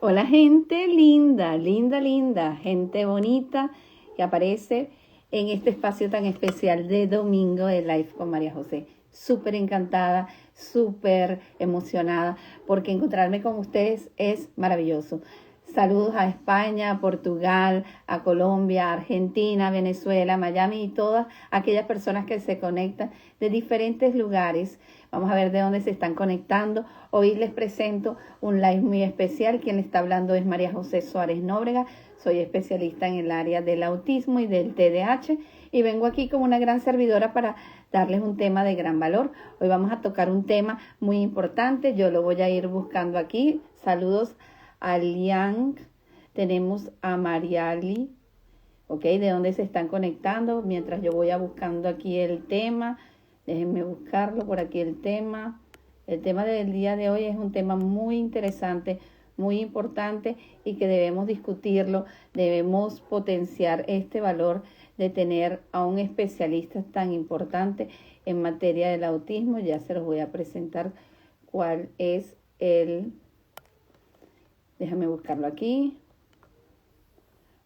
Hola gente linda, linda, linda, gente bonita que aparece en este espacio tan especial de domingo de Live con María José. Súper encantada, súper emocionada porque encontrarme con ustedes es maravilloso. Saludos a España, a Portugal, a Colombia, a Argentina, Venezuela, Miami y todas aquellas personas que se conectan de diferentes lugares. Vamos a ver de dónde se están conectando. Hoy les presento un live muy especial. Quien está hablando es María José Suárez Nóbrega. Soy especialista en el área del autismo y del TDAH y vengo aquí como una gran servidora para darles un tema de gran valor. Hoy vamos a tocar un tema muy importante. Yo lo voy a ir buscando aquí. Saludos a Liang, tenemos a Mariali, ¿ok? ¿De dónde se están conectando? Mientras yo voy a buscando aquí el tema, déjenme buscarlo por aquí el tema. El tema del día de hoy es un tema muy interesante, muy importante y que debemos discutirlo, debemos potenciar este valor de tener a un especialista tan importante en materia del autismo. Ya se los voy a presentar cuál es el... Déjame buscarlo aquí.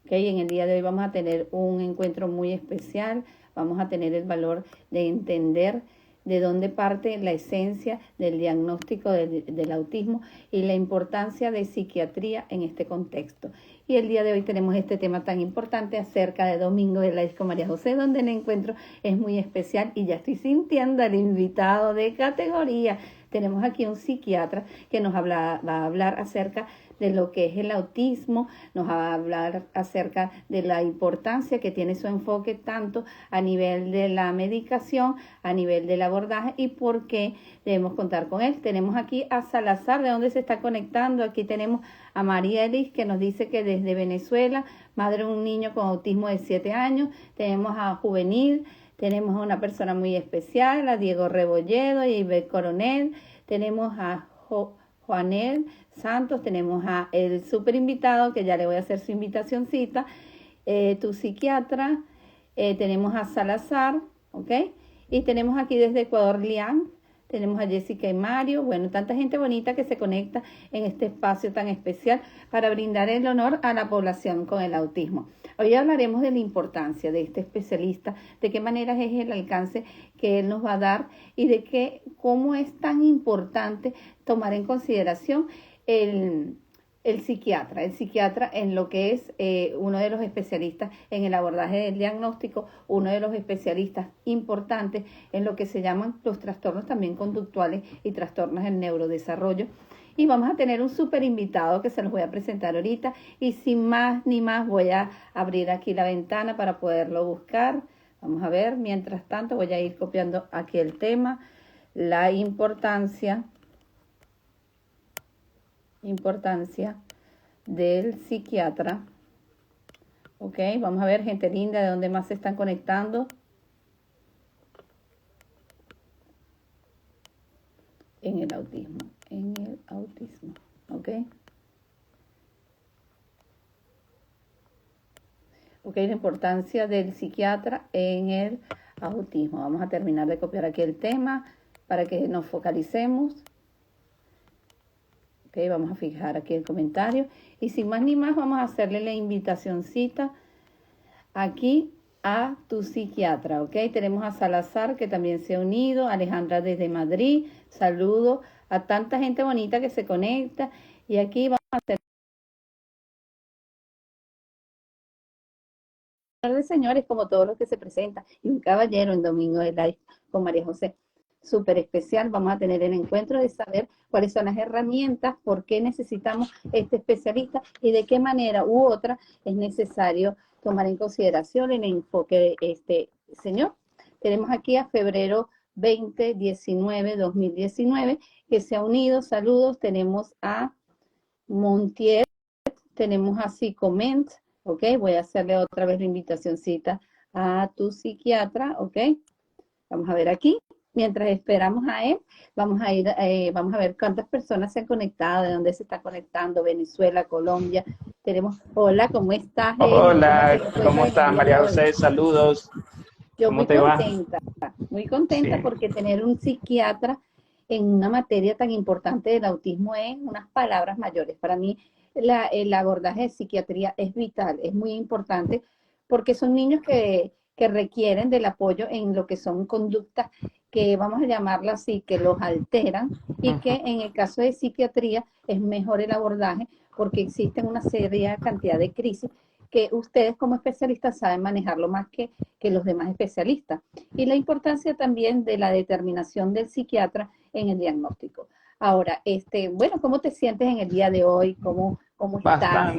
Ok, en el día de hoy vamos a tener un encuentro muy especial. Vamos a tener el valor de entender de dónde parte la esencia del diagnóstico del autismo y la importancia de psiquiatría en este contexto. Y el día de hoy tenemos este tema tan importante acerca de Domingo de Live con María José, donde el encuentro es muy especial y ya estoy sintiendo al invitado de categoría. Tenemos aquí un psiquiatra que nos va a hablar acerca de lo que es el autismo, nos va a hablar acerca de la importancia que tiene su enfoque tanto a nivel de la medicación, a nivel del abordaje y por qué debemos contar con él. Tenemos aquí a Salazar, de dónde se está conectando. Aquí tenemos a María Elis, que nos dice que desde Venezuela, madre de un niño con autismo de 7 años. Tenemos a Juvenil, tenemos a una persona muy especial, a Diego Rebolledo y Iber Coronel. Tenemos a Juanel Santos, tenemos a el super invitado, que ya le voy a hacer su invitacioncita, tu psiquiatra, tenemos a Salazar, ¿ok? Y tenemos aquí desde Ecuador, Lian, tenemos a Jessica y Mario, bueno, tanta gente bonita que se conecta en este espacio tan especial para brindar el honor a la población con el autismo. Hoy hablaremos de la importancia de este especialista, de qué maneras es el alcance que él nos va a dar y de cómo es tan importante tomar en consideración el psiquiatra en lo que es uno de los especialistas en el abordaje del diagnóstico, uno de los especialistas importantes en lo que se llaman los trastornos también conductuales y trastornos del neurodesarrollo. Y vamos a tener un súper invitado que se los voy a presentar ahorita y sin más ni más voy a abrir aquí la ventana para poderlo buscar. Vamos a ver, mientras tanto voy a ir copiando aquí el tema, la importancia del psiquiatra. Ok, vamos a ver, gente linda, de dónde más se están conectando. En el autismo, ok. Ok, la importancia del psiquiatra en el autismo. Vamos a terminar de copiar aquí el tema para que nos focalicemos. Ok, vamos a fijar aquí el comentario. Y sin más ni más, vamos a hacerle la invitacioncita aquí a tu psiquiatra, ¿ok? Tenemos a Salazar, que también se ha unido, Alejandra desde Madrid, saludo a tanta gente bonita que se conecta. Y aquí vamos a hacer de señores como todos los que se presentan, y un caballero en Domingo de Live con María José. Súper especial, vamos a tener el encuentro de saber cuáles son las herramientas, por qué necesitamos este especialista y de qué manera u otra es necesario tomar en consideración el enfoque de este señor. Tenemos aquí a febrero 2019, que se ha unido, saludos, tenemos a Montiel, tenemos a Psicoment, ok, voy a hacerle otra vez la invitacioncita a tu psiquiatra, ok, vamos a ver aquí. Mientras esperamos a él, vamos a ver cuántas personas se han conectado, de dónde se está conectando, Venezuela, Colombia. Tenemos, hola, ¿cómo estás, Eli? ¿Cómo te Hola, encuentras ¿cómo en el estás, día de María hoy? José? Saludos. Yo ¿Cómo te va? muy contenta Sí, porque tener un psiquiatra en una materia tan importante del autismo es unas palabras mayores. Para mí, el abordaje de psiquiatría es vital, es muy importante, porque son niños que requieren del apoyo en lo que son conductas que vamos a llamarla así, que los alteran y que en el caso de psiquiatría es mejor el abordaje porque existen una seria cantidad de crisis que ustedes como especialistas saben manejarlo más que los demás especialistas. Y la importancia también de la determinación del psiquiatra en el diagnóstico. Ahora, bueno, ¿cómo te sientes en el día de hoy? ¿Cómo estás?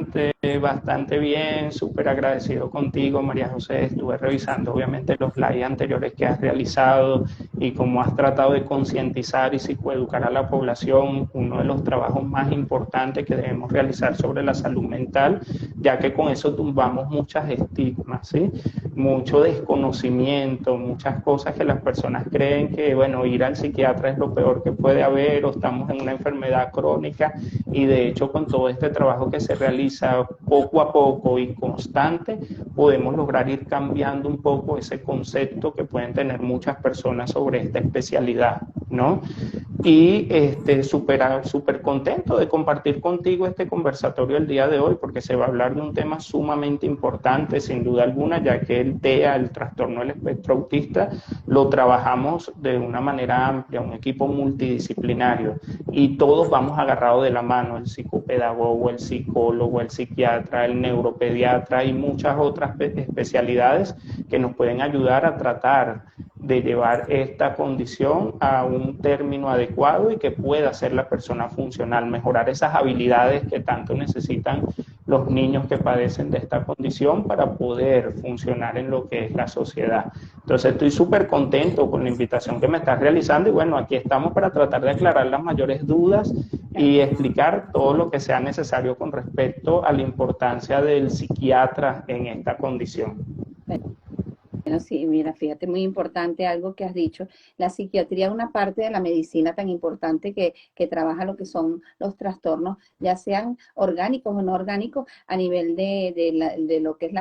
Bastante bien, súper agradecido contigo, María José. Estuve revisando obviamente los lives anteriores que has realizado y cómo has tratado de concientizar y psicoeducar a la población, uno de los trabajos más importantes que debemos realizar sobre la salud mental, ya que con eso tumbamos muchas estigmas, ¿sí? Mucho desconocimiento, muchas cosas que las personas creen que, bueno, ir al psiquiatra es lo peor que puede haber o estamos en una enfermedad crónica y de hecho con todo este trabajo que se realiza poco a poco y constante, podemos lograr ir cambiando un poco ese concepto que pueden tener muchas personas sobre esta especialidad, ¿no? Y súper contento de compartir contigo este conversatorio el día de hoy, porque se va a hablar de un tema sumamente importante, sin duda alguna, ya que el TEA, el trastorno del espectro autista, lo trabajamos de una manera amplia, un equipo multidisciplinario, y todos vamos agarrados de la mano, el psicopedagogo, el psicólogo, el psiquiatra, el neuropediatra y muchas otras especialidades que nos pueden ayudar a tratar de llevar esta condición a un término adecuado y que pueda hacer la persona funcional, mejorar esas habilidades que tanto necesitan los niños que padecen de esta condición para poder funcionar en lo que es la sociedad. Entonces estoy súper contento con la invitación que me estás realizando y bueno, aquí estamos para tratar de aclarar las mayores dudas y explicar todo lo que sea necesario con respecto a la importancia del psiquiatra en esta condición. Bueno, sí, mira, fíjate, muy importante algo que has dicho. La psiquiatría es una parte de la medicina tan importante que trabaja lo que son los trastornos, ya sean orgánicos o no orgánicos, a nivel de lo que es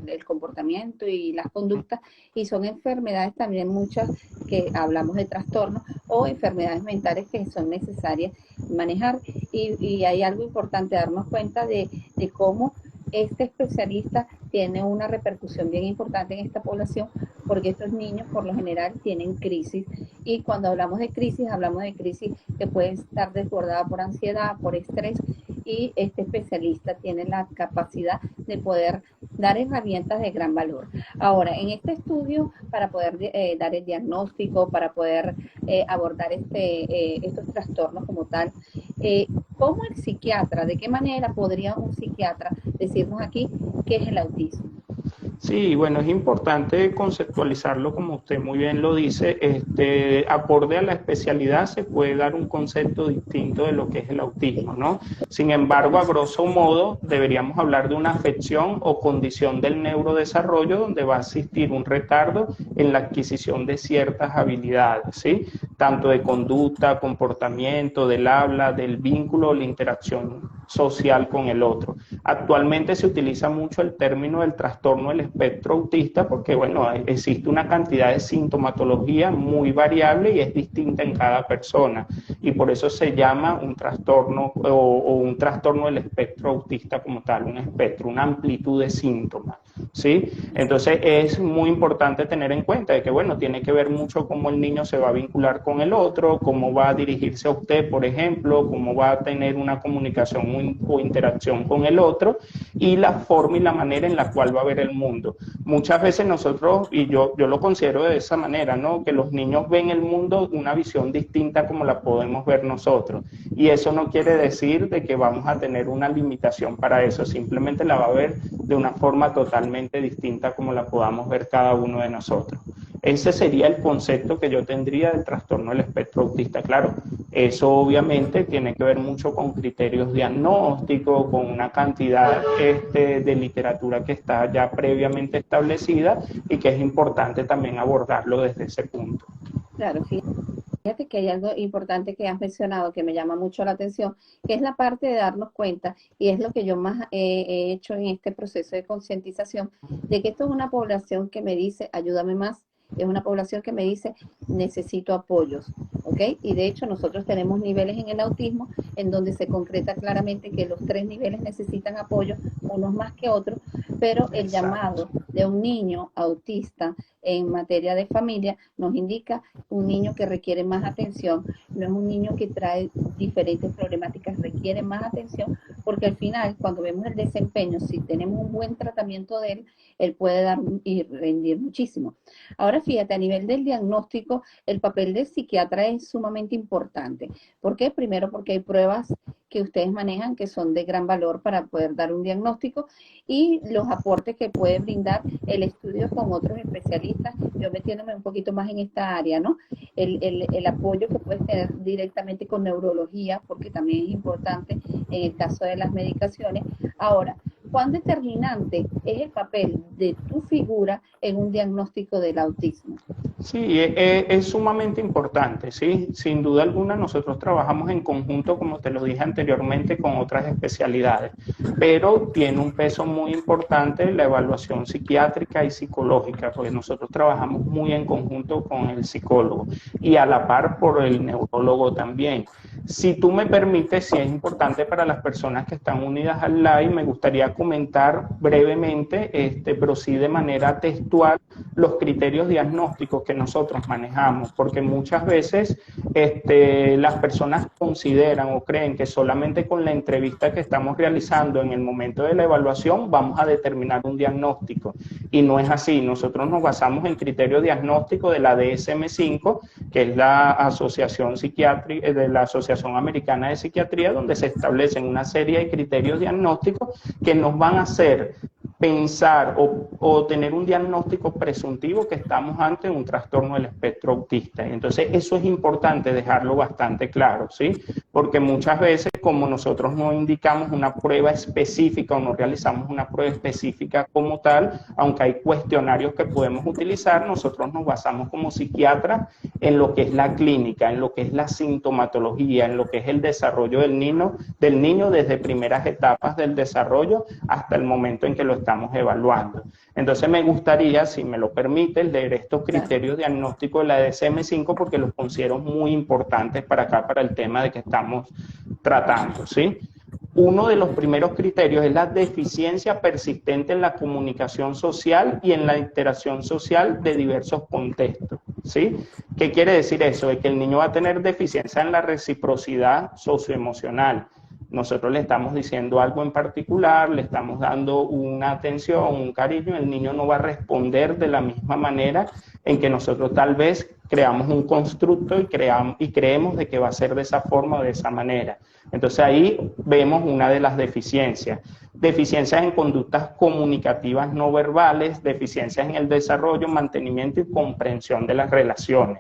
el comportamiento y las conductas, y son enfermedades también muchas que hablamos de trastornos o enfermedades mentales que son necesarias manejar. Y hay algo importante, darnos cuenta de cómo este especialista tiene una repercusión bien importante en esta población porque estos niños por lo general tienen crisis y cuando hablamos de crisis que pueden estar desbordadas por ansiedad, por estrés y este especialista tiene la capacidad de poder dar herramientas de gran valor. Ahora, en este estudio, para poder dar el diagnóstico, para poder abordar estos trastornos como tal, ¿cómo el psiquiatra, de qué manera podría un psiquiatra decirnos aquí qué es el autismo? Sí, bueno, es importante conceptualizarlo como usted muy bien lo dice. Acorde a la especialidad se puede dar un concepto distinto de lo que es el autismo, ¿no? Sin embargo, a grosso modo, deberíamos hablar de una afección o condición del neurodesarrollo donde va a existir un retardo en la adquisición de ciertas habilidades, ¿sí? Tanto de conducta, comportamiento, del habla, del vínculo, la interacción social con el otro. Actualmente se utiliza mucho el término del trastorno del espectro autista porque, bueno, existe una cantidad de sintomatología muy variable y es distinta en cada persona. Y por eso se llama un trastorno o un trastorno del espectro autista como tal, un espectro, una amplitud de síntomas, ¿sí? Entonces es muy importante tener en cuenta de que, bueno, tiene que ver mucho cómo el niño se va a vincular con el otro, cómo va a dirigirse a usted, por ejemplo, cómo va a tener una comunicación o interacción con el otro y la forma y la manera en la cual va a ver el mundo. Muchas veces nosotros, y yo lo considero de esa manera, ¿no? Que los niños ven el mundo una visión distinta como la podemos ver nosotros. Y eso no quiere decir de que vamos a tener una limitación para eso, simplemente la va a ver de una forma totalmente distinta como la podamos ver cada uno de nosotros. Ese sería el concepto que yo tendría del trastorno del espectro autista. Claro, eso obviamente tiene que ver mucho con criterios diagnósticos, con una cantidad de literatura que está ya previamente establecida y que es importante también abordarlo desde ese punto. Claro, fíjate que hay algo importante que has mencionado que me llama mucho la atención, que es la parte de darnos cuenta, y es lo que yo más he hecho en este proceso de concientización, de que esto es una población que me dice, ayúdame más, es una población que me dice, necesito apoyos, ¿ok? Y de hecho nosotros tenemos niveles en el autismo en donde se concreta claramente que los 3 niveles necesitan apoyo, unos más que otros, pero el llamado de un niño autista en materia de familia nos indica un niño que requiere más atención, no es un niño que trae diferentes problemáticas, requiere más atención, porque al final, cuando vemos el desempeño, si tenemos un buen tratamiento de él puede dar y rendir muchísimo. Ahora fíjate, a nivel del diagnóstico, el papel del psiquiatra es sumamente importante. ¿Por qué? Primero porque hay pruebas que ustedes manejan que son de gran valor para poder dar un diagnóstico y los aportes que puede brindar el estudio con otros especialistas, yo metiéndome un poquito más en esta área, ¿no? El apoyo que puedes tener directamente con neurología, porque también es importante en el caso de las medicaciones. Ahora, ¿cuán determinante es el papel de tu figura en un diagnóstico del autismo? Sí, es sumamente importante, ¿sí? Sin duda alguna nosotros trabajamos en conjunto, como te lo dije anteriormente, con otras especialidades, pero tiene un peso muy importante la evaluación psiquiátrica y psicológica, porque nosotros trabajamos muy en conjunto con el psicólogo y a la par por el neurólogo también. Si tú me permites, si es importante para las personas que están unidas al live, me gustaría comentar brevemente, pero sí de manera textual, los criterios diagnósticos que nosotros manejamos, porque muchas veces las personas consideran o creen que solamente con la entrevista que estamos realizando en el momento de la evaluación vamos a determinar un diagnóstico, y no es así. Nosotros nos basamos en criterio diagnóstico de la DSM-5, que es la Asociación Psiquiátrica, de la Asociación Americana de Psiquiatría, donde se establecen una serie de criterios diagnósticos que nos van a hacer pensar o tener un diagnóstico presuntivo que estamos ante un trastorno del espectro autista. Entonces, eso es importante dejarlo bastante claro, ¿sí? Porque muchas veces, como nosotros no indicamos una prueba específica o no realizamos una prueba específica como tal, aunque hay cuestionarios que podemos utilizar, nosotros nos basamos como psiquiatras en lo que es la clínica, en lo que es la sintomatología, en lo que es el desarrollo del niño desde primeras etapas del desarrollo hasta el momento en que lo estamos evaluando. Entonces me gustaría, si me lo permite, leer estos criterios diagnósticos de la DSM-5 porque los considero muy importantes para acá, para el tema de que estamos tratando, ¿sí? Uno de los primeros criterios es la deficiencia persistente en la comunicación social y en la interacción social de diversos contextos, ¿sí? ¿Qué quiere decir eso? De que el niño va a tener deficiencia en la reciprocidad socioemocional. Nosotros le estamos diciendo algo en particular, le estamos dando una atención, un cariño, el niño no va a responder de la misma manera en que nosotros tal vez creamos un constructo y creemos de que va a ser de esa forma o de esa manera. Entonces ahí vemos una de las deficiencias. Deficiencias en conductas comunicativas no verbales, deficiencias en el desarrollo, mantenimiento y comprensión de las relaciones.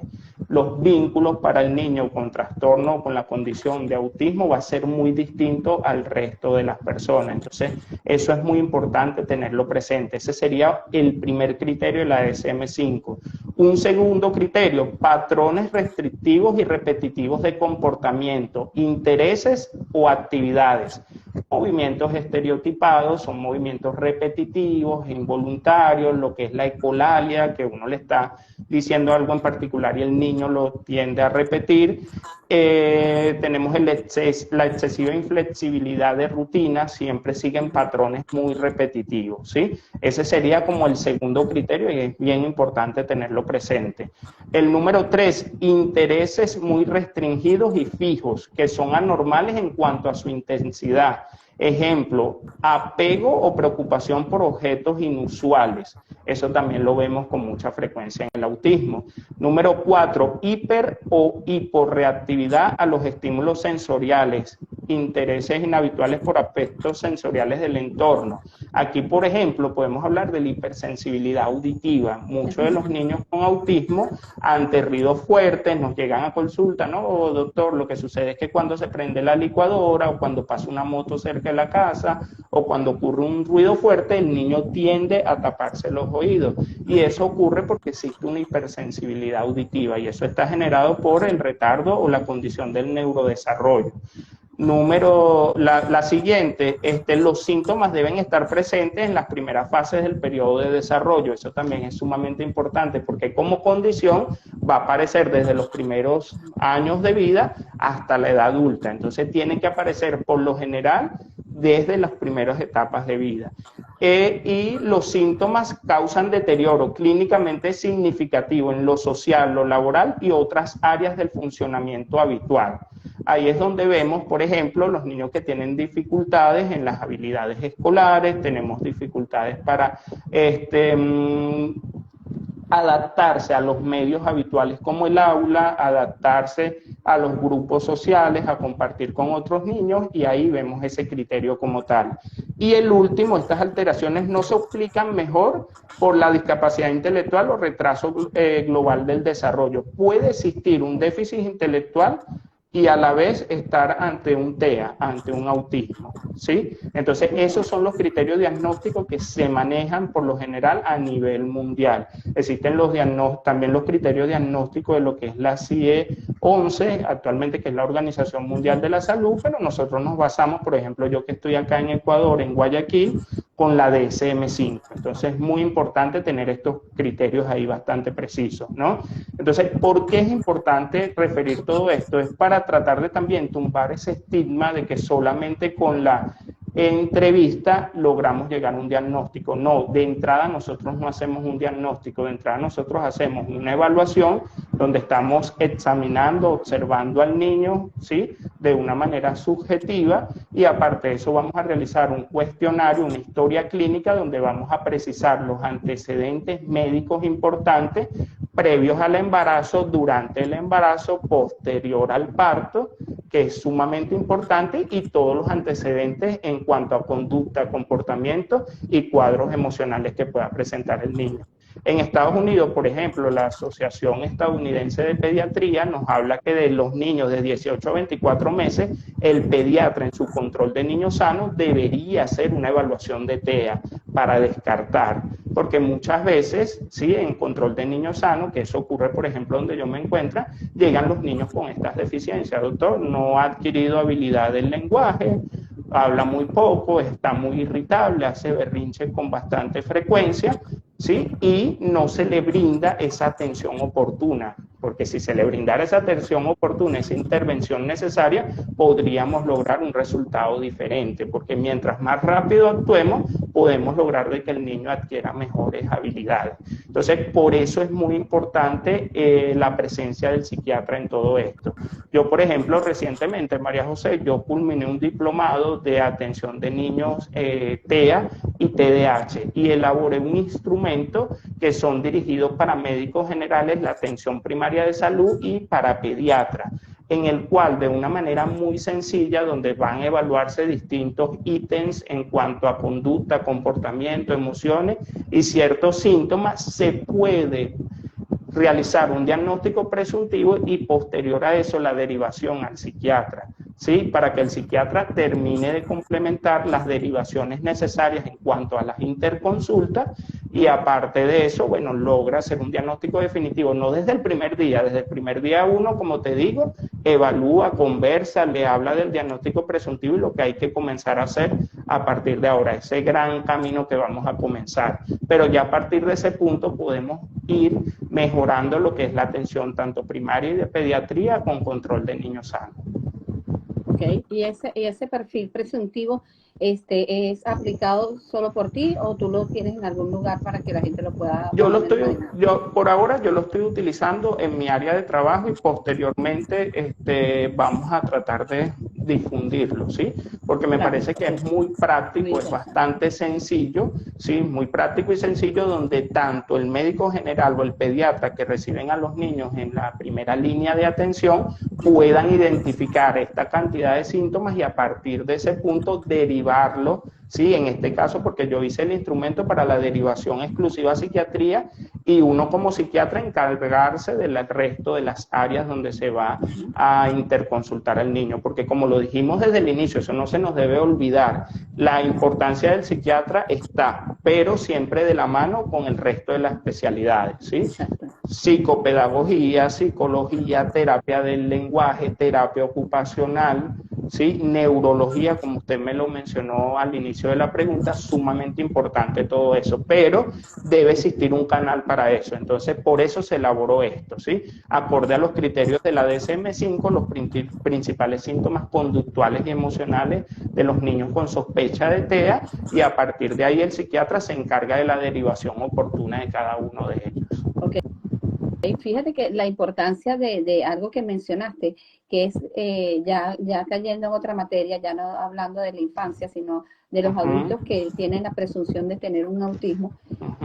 Los vínculos para el niño con trastorno o con la condición de autismo va a ser muy distinto al resto de las personas. Entonces, eso es muy importante tenerlo presente. Ese sería el primer criterio de la DSM-5. Un segundo criterio, patrones restrictivos y repetitivos de comportamiento, intereses o actividades. Movimientos estereotipados son movimientos repetitivos, involuntarios, lo que es la ecolalia, que uno le está diciendo algo en particular y el niño lo tiende a repetir. Tenemos la excesiva inflexibilidad de rutina, siempre siguen patrones muy repetitivos, ¿sí? Ese sería como el segundo criterio y es bien importante tenerlo presente. El número 3, intereses muy restringidos y fijos, que son anormales en cuanto a su intensidad. Ejemplo, apego o preocupación por objetos inusuales. Eso también lo vemos con mucha frecuencia en el autismo. Número 4, hiper o hiporreactividad a los estímulos sensoriales, intereses inhabituales por aspectos sensoriales del entorno. Aquí, por ejemplo, podemos hablar de la hipersensibilidad auditiva. Muchos de los niños con autismo, ante ruidos fuertes, nos llegan a consulta, ¿no? Oh, doctor, lo que sucede es que cuando se prende la licuadora o cuando pasa una moto cerca de la casa o cuando ocurre un ruido fuerte, el niño tiende a taparse los oídos. Y eso ocurre porque existe una hipersensibilidad auditiva y eso está generado por el retardo o la condición del neurodesarrollo. La siguiente, los síntomas deben estar presentes en las primeras fases del periodo de desarrollo. Eso también es sumamente importante porque como condición va a aparecer desde los primeros años de vida hasta la edad adulta. Entonces tiene que aparecer por lo general desde las primeras etapas de vida. Y los síntomas causan deterioro clínicamente significativo en lo social, lo laboral y otras áreas del funcionamiento habitual. Ahí es donde vemos, por ejemplo, los niños que tienen dificultades en las habilidades escolares, tenemos dificultades para adaptarse a los medios habituales como el aula, adaptarse a los grupos sociales, a compartir con otros niños, y ahí vemos ese criterio como tal. Y el último, estas alteraciones no se explican mejor por la discapacidad intelectual o retraso global del desarrollo. Puede existir un déficit intelectual y a la vez estar ante un TEA, ante un autismo, ¿sí? Entonces, esos son los criterios diagnósticos que se manejan por lo general a nivel mundial. Existen también los criterios diagnósticos de lo que es la CIE 11, actualmente, que es la Organización Mundial de la Salud, pero nosotros nos basamos, por ejemplo, yo que estoy acá en Ecuador, en Guayaquil, con la DSM-5. Entonces, es muy importante tener estos criterios ahí bastante precisos, ¿no? Entonces, ¿por qué es importante referir todo esto? Es para tratar de también tumbar ese estigma de que solamente con la entrevista logramos llegar a un diagnóstico. No, de entrada nosotros no hacemos un diagnóstico, de entrada nosotros hacemos una evaluación donde estamos examinando, observando al niño, ¿sí?, de una manera subjetiva, y aparte de eso vamos a realizar un cuestionario, una historia clínica donde vamos a precisar los antecedentes médicos importantes previos al embarazo, durante el embarazo, posterior al parto, que es sumamente importante, y todos los antecedentes en cuanto a conducta, comportamiento y cuadros emocionales que pueda presentar el niño. En Estados Unidos, por ejemplo, la Asociación Estadounidense de Pediatría nos habla que de los niños de 18 a 24 meses, el pediatra en su control de niños sanos debería hacer una evaluación de TEA para descartar, porque muchas veces, sí, en control de niños sanos, que eso ocurre, por ejemplo, donde yo me encuentro, llegan los niños con estas deficiencias. Doctor, no ha adquirido habilidad del lenguaje, habla muy poco, está muy irritable, hace berrinches con bastante frecuencia, ¿sí? Y no se le brinda esa atención oportuna, porque si se le brindara esa atención oportuna, esa intervención necesaria, podríamos lograr un resultado diferente, porque mientras más rápido actuemos, podemos lograr de que el niño adquiera mejores habilidades. Entonces, por eso es muy importante la presencia del psiquiatra en todo esto. Yo, por ejemplo, recientemente, María José, yo culminé un diplomado de atención de niños TEA y TDAH, y elaboré un instrumento que son dirigidos para médicos generales, la atención primaria de salud, y para pediatras, en el cual de una manera muy sencilla, donde van a evaluarse distintos ítems en cuanto a conducta, comportamiento, emociones y ciertos síntomas, se puede realizar un diagnóstico presuntivo y posterior a eso la derivación al psiquiatra, ¿sí? Para que el psiquiatra termine de complementar las derivaciones necesarias en cuanto a las interconsultas, y aparte de eso, bueno, logra hacer un diagnóstico definitivo, no desde el primer día. Desde el primer día uno, como te digo, evalúa, conversa, le habla del diagnóstico presuntivo y lo que hay que comenzar a hacer a partir de ahora, ese gran camino que vamos a comenzar. Pero ya a partir de ese punto podemos ir mejorando lo que es la atención tanto primaria y de pediatría con control de niños sanos. Okay. ¿Y ese perfil presuntivo es aplicado solo por ti, o tú lo tienes en algún lugar para que la gente lo pueda? Por ahora yo lo estoy utilizando en mi área de trabajo, y posteriormente vamos a tratar de difundirlo, ¿sí? Porque me parece que es muy práctico, es bastante sencillo, ¿sí? Muy práctico y sencillo, donde tanto el médico general o el pediatra que reciben a los niños en la primera línea de atención puedan identificar esta cantidad de síntomas y a partir de ese punto derivarlo, ¿sí? En este caso, porque yo hice el instrumento para la derivación exclusiva a psiquiatría, y uno como psiquiatra encargarse del resto de las áreas donde se va a interconsultar al niño, porque como lo dijimos desde el inicio, eso no se nos debe olvidar, la importancia del psiquiatra está, pero siempre de la mano con el resto de las especialidades, ¿sí? Psicopedagogía, psicología, terapia del lenguaje, terapia ocupacional, ¿sí? Neurología, como usted me lo mencionó al inicio de la pregunta, sumamente importante todo eso, pero debe existir un canal para eso. Entonces, por eso se elaboró esto, ¿sí? Acorde a los criterios de la DSM-5, los principales síntomas conductuales y emocionales de los niños con sospecha de TEA, y a partir de ahí el psiquiatra se encarga de la derivación oportuna de cada uno de ellos. Ok. Fíjate que la importancia de algo que mencionaste, que es ya cayendo en otra materia, ya no hablando de la infancia, sino de los adultos que tienen la presunción de tener un autismo,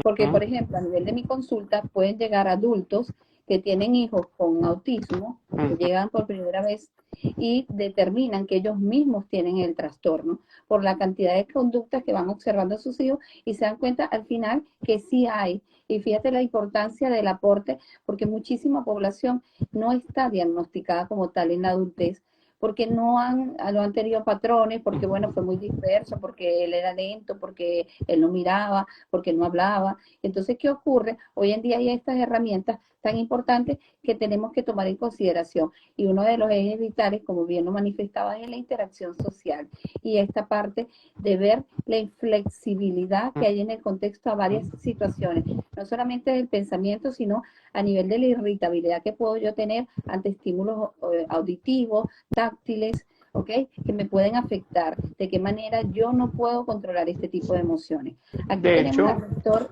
porque por ejemplo a nivel de mi consulta pueden llegar adultos que tienen hijos con autismo, que llegan por primera vez y determinan que ellos mismos tienen el trastorno por la cantidad de conductas que van observando a sus hijos y se dan cuenta al final que sí hay. Y fíjate la importancia del aporte, porque muchísima población no está diagnosticada como tal en la adultez, porque no han tenido patrones, porque bueno, fue muy disperso, porque él era lento, porque él no miraba, porque no hablaba. Entonces, ¿qué ocurre? Hoy en día hay estas herramientas tan importantes que tenemos que tomar en consideración. Y uno de los ejes vitales, como bien lo manifestaba, es la interacción social. Y esta parte de ver la inflexibilidad que hay en el contexto a varias situaciones, no solamente del pensamiento, sino a nivel de la irritabilidad que puedo yo tener ante estímulos auditivos, táctiles, ¿ok? Que me pueden afectar. ¿De qué manera yo no puedo controlar este tipo de emociones? Aquí De tenemos hecho, al doctor.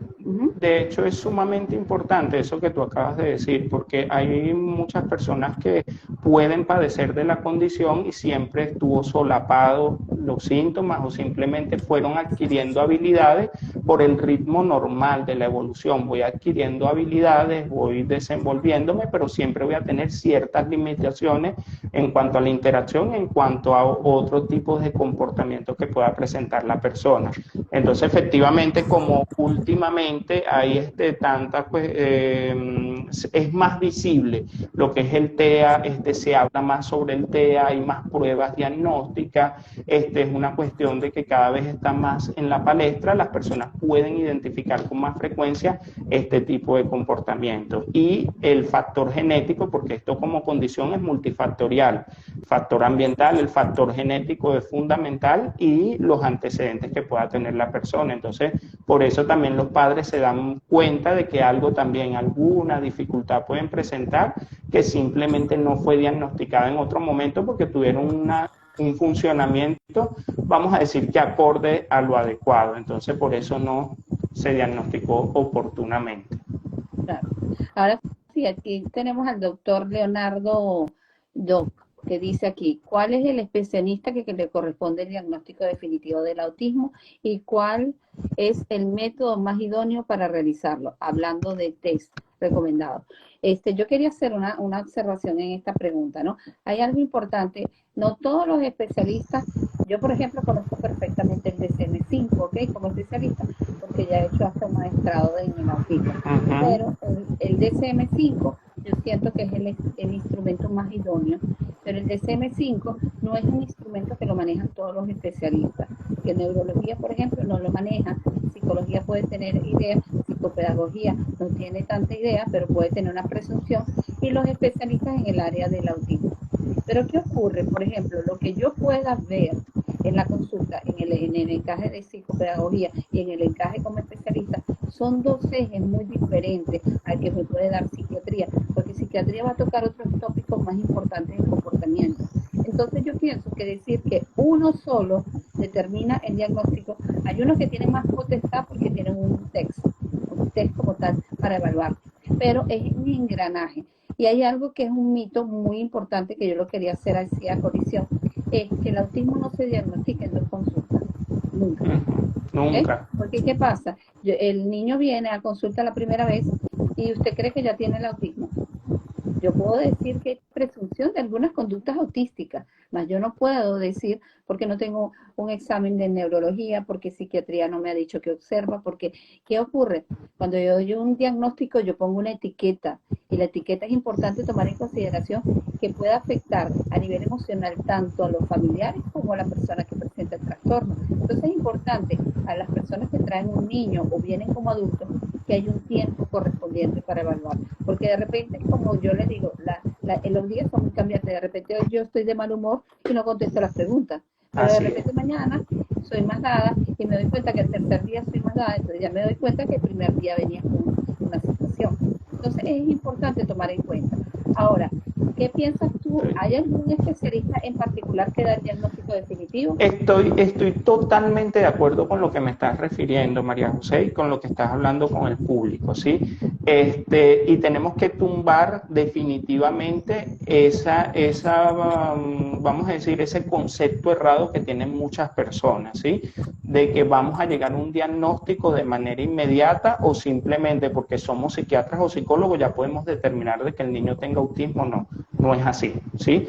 De hecho, es sumamente importante eso que tú acabas de decir, porque hay muchas personas que pueden padecer de la condición y siempre estuvo solapado los síntomas o simplemente fueron adquiriendo habilidades por el ritmo normal de la evolución. Voy adquiriendo habilidades, voy desenvolviéndome, pero siempre voy a tener ciertas limitaciones en cuanto a la interacción, en cuanto a otros tipos de comportamientos que pueda presentar la persona. Entonces, efectivamente, como últimamente hay tantas, pues, es más visible lo que es el TEA, se habla más sobre el TEA, hay más pruebas diagnósticas, es una cuestión de que cada vez está más en la palestra, las personas pueden identificar con más frecuencia este tipo de comportamientos. Y el factor genético, porque esto como condición es multifactorial, factor ambiental, el factor genético es fundamental y los antecedentes que pueda tener la persona. Entonces, por eso también los padres se dan cuenta de que algo también, alguna dificultad pueden presentar que simplemente no fue diagnosticada en otro momento porque tuvieron un funcionamiento, vamos a decir que acorde a lo adecuado. Entonces, por eso no se diagnosticó oportunamente. Claro. Ahora sí, aquí tenemos al doctor Leonardo Doc, que dice aquí, ¿cuál es el especialista que le corresponde el diagnóstico definitivo del autismo y cuál es el método más idóneo para realizarlo? Hablando de test recomendados. Yo quería hacer una observación en esta pregunta, ¿no? Hay algo importante, no todos los especialistas, yo por ejemplo conozco perfectamente el DSM-5, ¿ok? Como especialista, porque ya he hecho hasta un maestrado en el autismo, pero el DSM-5 yo siento que es el instrumento más idóneo, pero el DSM-5 no es un instrumento que lo manejan todos los especialistas, que neurología, por ejemplo, no lo maneja, psicología puede tener ideas, psicopedagogía no tiene tanta idea, pero puede tener una presunción, y los especialistas en el área del autismo. Pero ¿qué ocurre? Por ejemplo, lo que yo pueda ver en la consulta, en el encaje de psicopedagogía y en el encaje como especialista, son dos ejes muy diferentes al que me puede dar psiquiatría, porque psiquiatría va a tocar otros tópicos más importantes del comportamiento. Entonces yo pienso que decir que uno solo determina el diagnóstico, hay unos que tienen más potestad porque tienen un test como tal para evaluar, pero es un engranaje. Y hay algo que es un mito muy importante que yo lo quería hacer así a colisión, es que el autismo no se diagnostica en dos consultas, nunca. Nunca. Porque ¿qué pasa? El niño viene a consulta la primera vez y usted cree que ya tiene el autismo. Yo puedo decir que hay presunción de algunas conductas autísticas, mas yo no puedo decir porque no tengo un examen de neurología, porque psiquiatría no me ha dicho que observa, porque ¿qué ocurre? Cuando yo doy un diagnóstico, yo pongo una etiqueta, y la etiqueta es importante tomar en consideración que puede afectar a nivel emocional tanto a los familiares como a la persona que presenta el trastorno. Entonces es importante a las personas que traen un niño o vienen como adultos que hay un tiempo correspondiente para evaluar, porque de repente, como yo les digo, los días son muy cambiantes. De repente hoy yo estoy de mal humor y no contesto las preguntas. Pero de Así repente es. mañana soy más dada y me doy cuenta que el tercer día soy más dada, entonces ya me doy cuenta que el primer día venía con una situación. Entonces es importante tomar en cuenta. Ahora, ¿qué piensas tú? ¿Hay algún especialista en particular que da el diagnóstico definitivo? Estoy totalmente de acuerdo con lo que me estás refiriendo, María José, y con lo que estás hablando con el público, ¿sí? Y tenemos que tumbar definitivamente vamos a decir, ese concepto errado que tienen muchas personas, ¿sí? De que vamos a llegar a un diagnóstico de manera inmediata o simplemente porque somos psiquiatras o psicólogos ya podemos determinar de que el niño tenga autismo. No, no es así, ¿sí?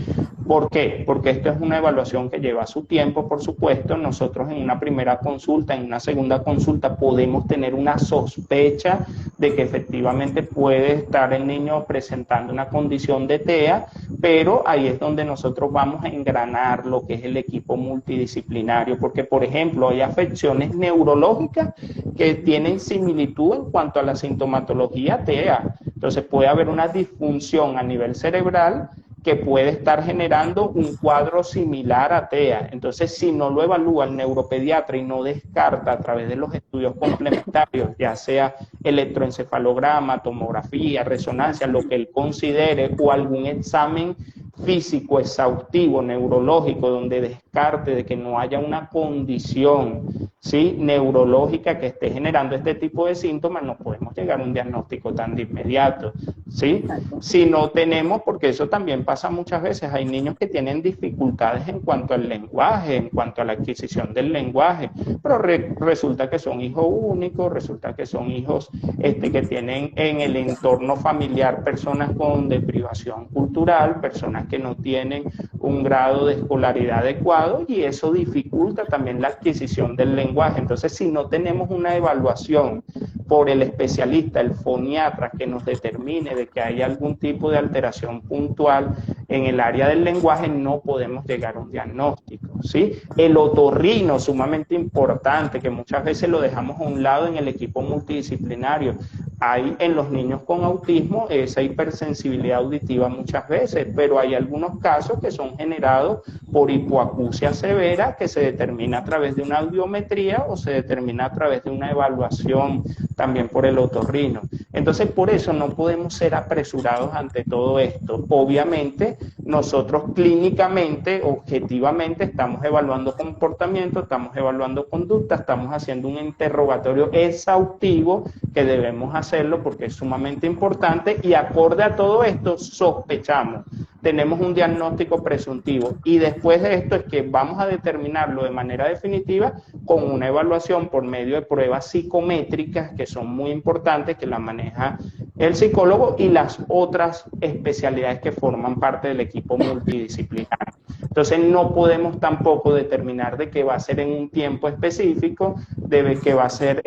¿Por qué? Porque esto es una evaluación que lleva su tiempo, por supuesto. Nosotros en una primera consulta, en una segunda consulta, podemos tener una sospecha de que efectivamente puede estar el niño presentando una condición de TEA, pero ahí es donde nosotros vamos a engranar lo que es el equipo multidisciplinario, porque, por ejemplo, hay afecciones neurológicas que tienen similitud en cuanto a la sintomatología TEA. Entonces puede haber una disfunción a nivel cerebral que puede estar generando un cuadro similar a TEA. Entonces, si no lo evalúa el neuropediatra y no descarta a través de los estudios complementarios, ya sea electroencefalograma, tomografía, resonancia, lo que él considere, o algún examen físico exhaustivo, neurológico, donde descarte de que no haya una condición, ¿sí?, neurológica que esté generando este tipo de síntomas, no podemos llegar a un diagnóstico tan de inmediato, ¿sí? Exacto. Si no tenemos, porque eso también pasa muchas veces, hay niños que tienen dificultades en cuanto al lenguaje, en cuanto a la adquisición del lenguaje, pero resulta que son hijos únicos, resulta que son hijos que tienen en el entorno familiar personas con deprivación cultural, personas que no tienen un grado de escolaridad adecuado, y eso dificulta también la adquisición del lenguaje. Entonces, si no tenemos una evaluación por el especialista, el foniatra, que nos determine de que hay algún tipo de alteración puntual en el área del lenguaje, no podemos llegar a un diagnóstico, ¿sí? El otorrino, sumamente importante, que muchas veces lo dejamos a un lado en el equipo multidisciplinario. Hay en los niños con autismo esa hipersensibilidad auditiva muchas veces, pero hay algunos casos que son generados por hipoacusia severa, que se determina a través de una audiometría o se determina a través de una evaluación también por el otorrino. Entonces, por eso no podemos ser apresurados ante todo esto. Obviamente, nosotros clínicamente, objetivamente, estamos evaluando comportamiento, estamos evaluando conducta, estamos haciendo un interrogatorio exhaustivo, que debemos hacerlo porque es sumamente importante, y acorde a todo esto sospechamos, tenemos un diagnóstico presuntivo, y después de esto es que vamos a determinarlo de manera definitiva con una evaluación por medio de pruebas psicométricas, que son muy importantes, que las maneja el psicólogo y las otras especialidades que forman parte del equipo multidisciplinario. Entonces no podemos tampoco determinar de que va a ser en un tiempo específico, de que va a ser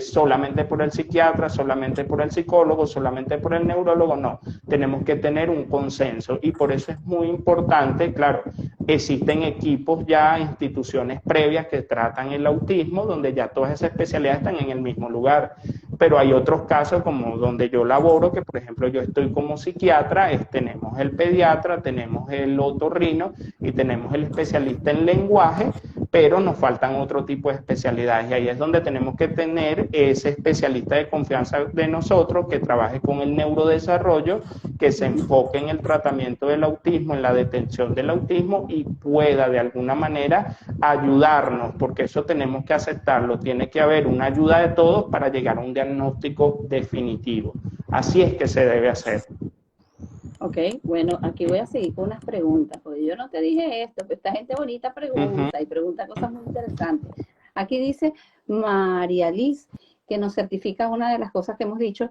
solamente por el psiquiatra, solamente por el psicólogo, solamente por el neurólogo. No, tenemos que tener un consenso, y por eso es muy importante, claro, existen equipos ya, instituciones previas que tratan el autismo, donde ya todas esas especialidades están en el mismo lugar. Pero hay otros casos como donde yo laboro, que por ejemplo yo estoy como psiquiatra, tenemos el pediatra, tenemos el otorrino y tenemos el especialista en lenguaje, pero nos faltan otro tipo de especialidades, y ahí es donde tenemos que tener ese especialista de confianza de nosotros que trabaje con el neurodesarrollo, que se enfoque en el tratamiento del autismo, en la detención del autismo, y pueda de alguna manera ayudarnos, porque eso tenemos que aceptarlo, tiene que haber una ayuda de todos para llegar a un diagnóstico definitivo. Así es que se debe hacer. Ok, bueno, aquí voy a seguir con unas preguntas, porque yo no te dije esto, pero esta gente bonita pregunta y pregunta cosas muy interesantes. Aquí dice María Liz, que nos certifica una de las cosas que hemos dicho.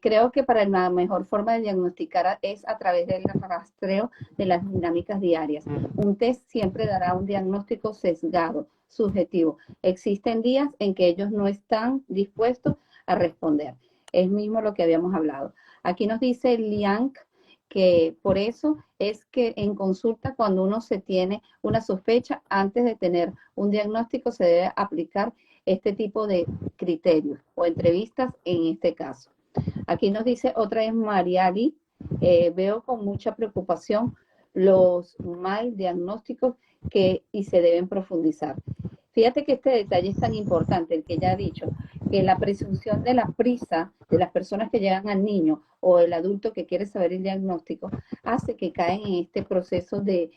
Creo que para la mejor forma de diagnosticar es a través del rastreo de las dinámicas diarias. Un test siempre dará un diagnóstico sesgado, subjetivo. Existen días en que ellos no están dispuestos a responder. Es mismo lo que habíamos hablado. Aquí nos dice Liang que por eso es que en consulta, cuando uno se tiene una sospecha, antes de tener un diagnóstico se debe aplicar este tipo de criterios o entrevistas en este caso. Aquí nos dice otra vez Mariali, Veo con mucha preocupación los mal diagnósticos y se deben profundizar. Fíjate que este detalle es tan importante, el que ya he dicho, que la presunción de la prisa de las personas que llegan al niño o el adulto que quiere saber el diagnóstico hace que caen en este proceso de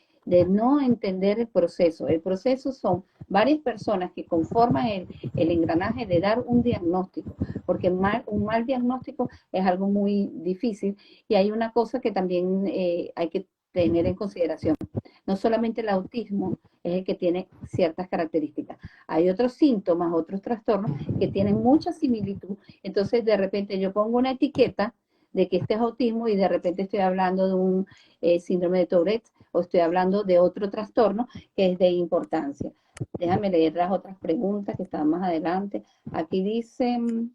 no entender el proceso. El proceso son varias personas que conforman el engranaje de dar un diagnóstico, porque un mal diagnóstico es algo muy difícil y hay una cosa que también hay que tener en consideración. No solamente el autismo es el que tiene ciertas características. Hay otros síntomas, otros trastornos que tienen mucha similitud. Entonces, de repente yo pongo una etiqueta de que este es autismo y de repente estoy hablando de un síndrome de Tourette o estoy hablando de otro trastorno que es de importancia. Déjame leer las otras preguntas que están más adelante. Aquí dicen,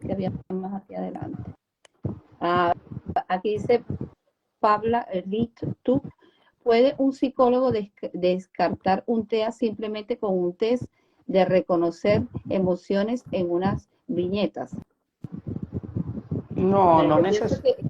que había más aquí adelante. Aquí dice Pabla Litt-Tuck, ¿puede un psicólogo descartar un TEA simplemente con un test de reconocer emociones en unas viñetas? No, no necesariamente.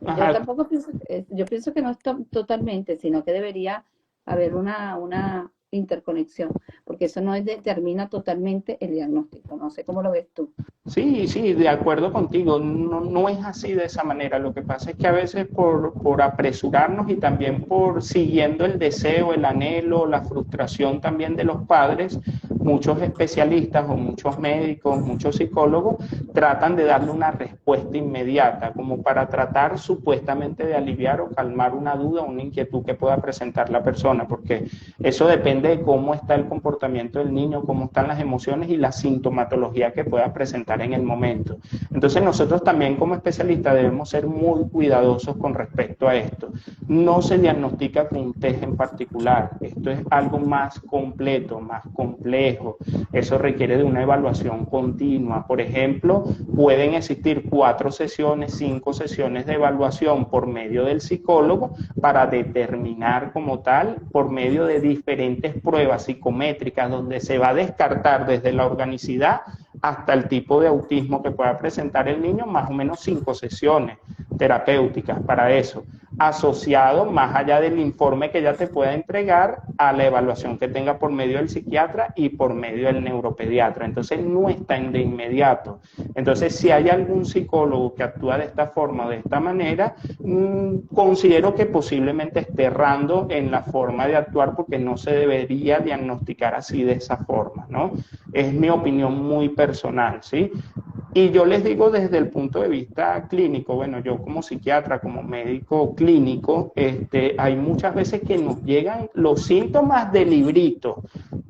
Yo tampoco pienso, yo pienso que no es totalmente, sino que debería haber una interconexión, porque eso no determina totalmente el diagnóstico. No sé cómo lo ves tú. Sí, sí, de acuerdo contigo. No, no es así de esa manera. Lo que pasa es que a veces por apresurarnos y también por siguiendo el deseo, el anhelo, la frustración también de los padres, muchos especialistas o muchos médicos, muchos psicólogos tratan de darle una respuesta inmediata, como para tratar supuestamente de aliviar o calmar una duda o una inquietud que pueda presentar la persona, porque eso depende de cómo está el comportamiento del niño, cómo están las emociones y la sintomatología que pueda presentar en el momento. Entonces nosotros también como especialistas debemos ser muy cuidadosos con respecto a esto. No se diagnostica con un test en particular, esto es algo más completo, más complejo, eso requiere de una evaluación continua. Por ejemplo, pueden existir 4 sesiones, 5 sesiones de evaluación por medio del psicólogo para determinar como tal, por medio de diferentes pruebas psicométricas, donde se va a descartar desde la organicidad hasta el tipo de autismo que pueda presentar el niño, más o menos 5 sesiones terapéuticas para eso, asociado más allá del informe que ya te pueda entregar a la evaluación que tenga por medio del psiquiatra y por medio del neuropediatra. Entonces no está en de inmediato. Entonces si hay algún psicólogo que actúa de esta forma o de esta manera, considero que posiblemente esté errando en la forma de actuar, porque no se debería diagnosticar así de esa forma, ¿no? Es mi opinión muy personal, ¿sí? Y yo les digo desde el punto de vista clínico, bueno, yo como psiquiatra, como médico clínico, hay muchas veces que nos llegan los síntomas del librito.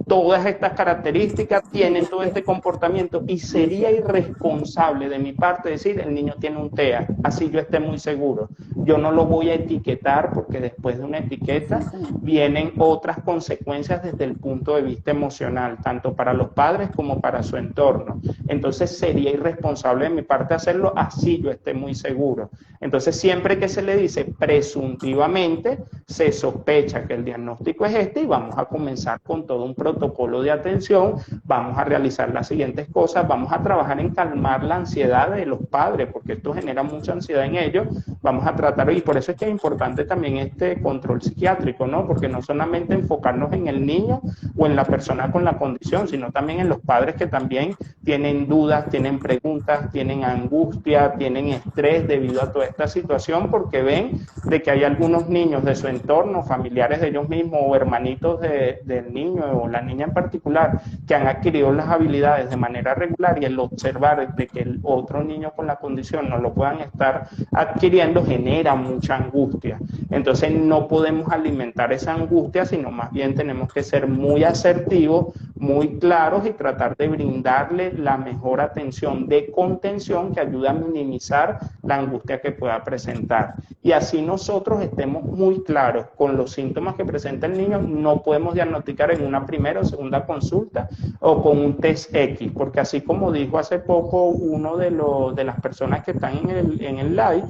Todas estas características tienen todo este comportamiento y sería irresponsable de mi parte decir el niño tiene un TEA, así yo esté muy seguro. Yo no lo voy a etiquetar, porque después de una etiqueta vienen otras consecuencias desde el punto de vista emocional, tanto para los padres como para su entorno. Entonces sería irresponsable de mi parte hacerlo, así yo esté muy seguro. Entonces siempre que se le dice presuntivamente, se sospecha que el diagnóstico es este y vamos a comenzar con todo un protocolo de atención, vamos a realizar las siguientes cosas, vamos a trabajar en calmar la ansiedad de los padres, porque esto genera mucha ansiedad en ellos, vamos a tratar, y por eso es que es importante también este control psiquiátrico, ¿no? Porque no solamente enfocarnos en el niño o en la persona con la condición, sino también en los padres que también tienen dudas, tienen preguntas, tienen angustia, tienen estrés debido a toda esta situación, porque ven de que hay algunos niños de su entorno, familiares de ellos mismos o hermanitos del niño o la niña en particular, que han adquirido las habilidades de manera regular, y el observar de que el otro niño con la condición no lo puedan estar adquiriendo genera mucha angustia. Entonces no podemos alimentar esa angustia, sino más bien tenemos que ser muy asertivos, muy claros y tratar de brindarle la mejor atención de contención que ayude a minimizar la angustia que pueda presentar. Y así nosotros estemos muy claros con los síntomas que presenta el niño, no podemos diagnosticar en una primera o segunda consulta o con un test X, porque así como dijo hace poco uno de las personas que están en el live,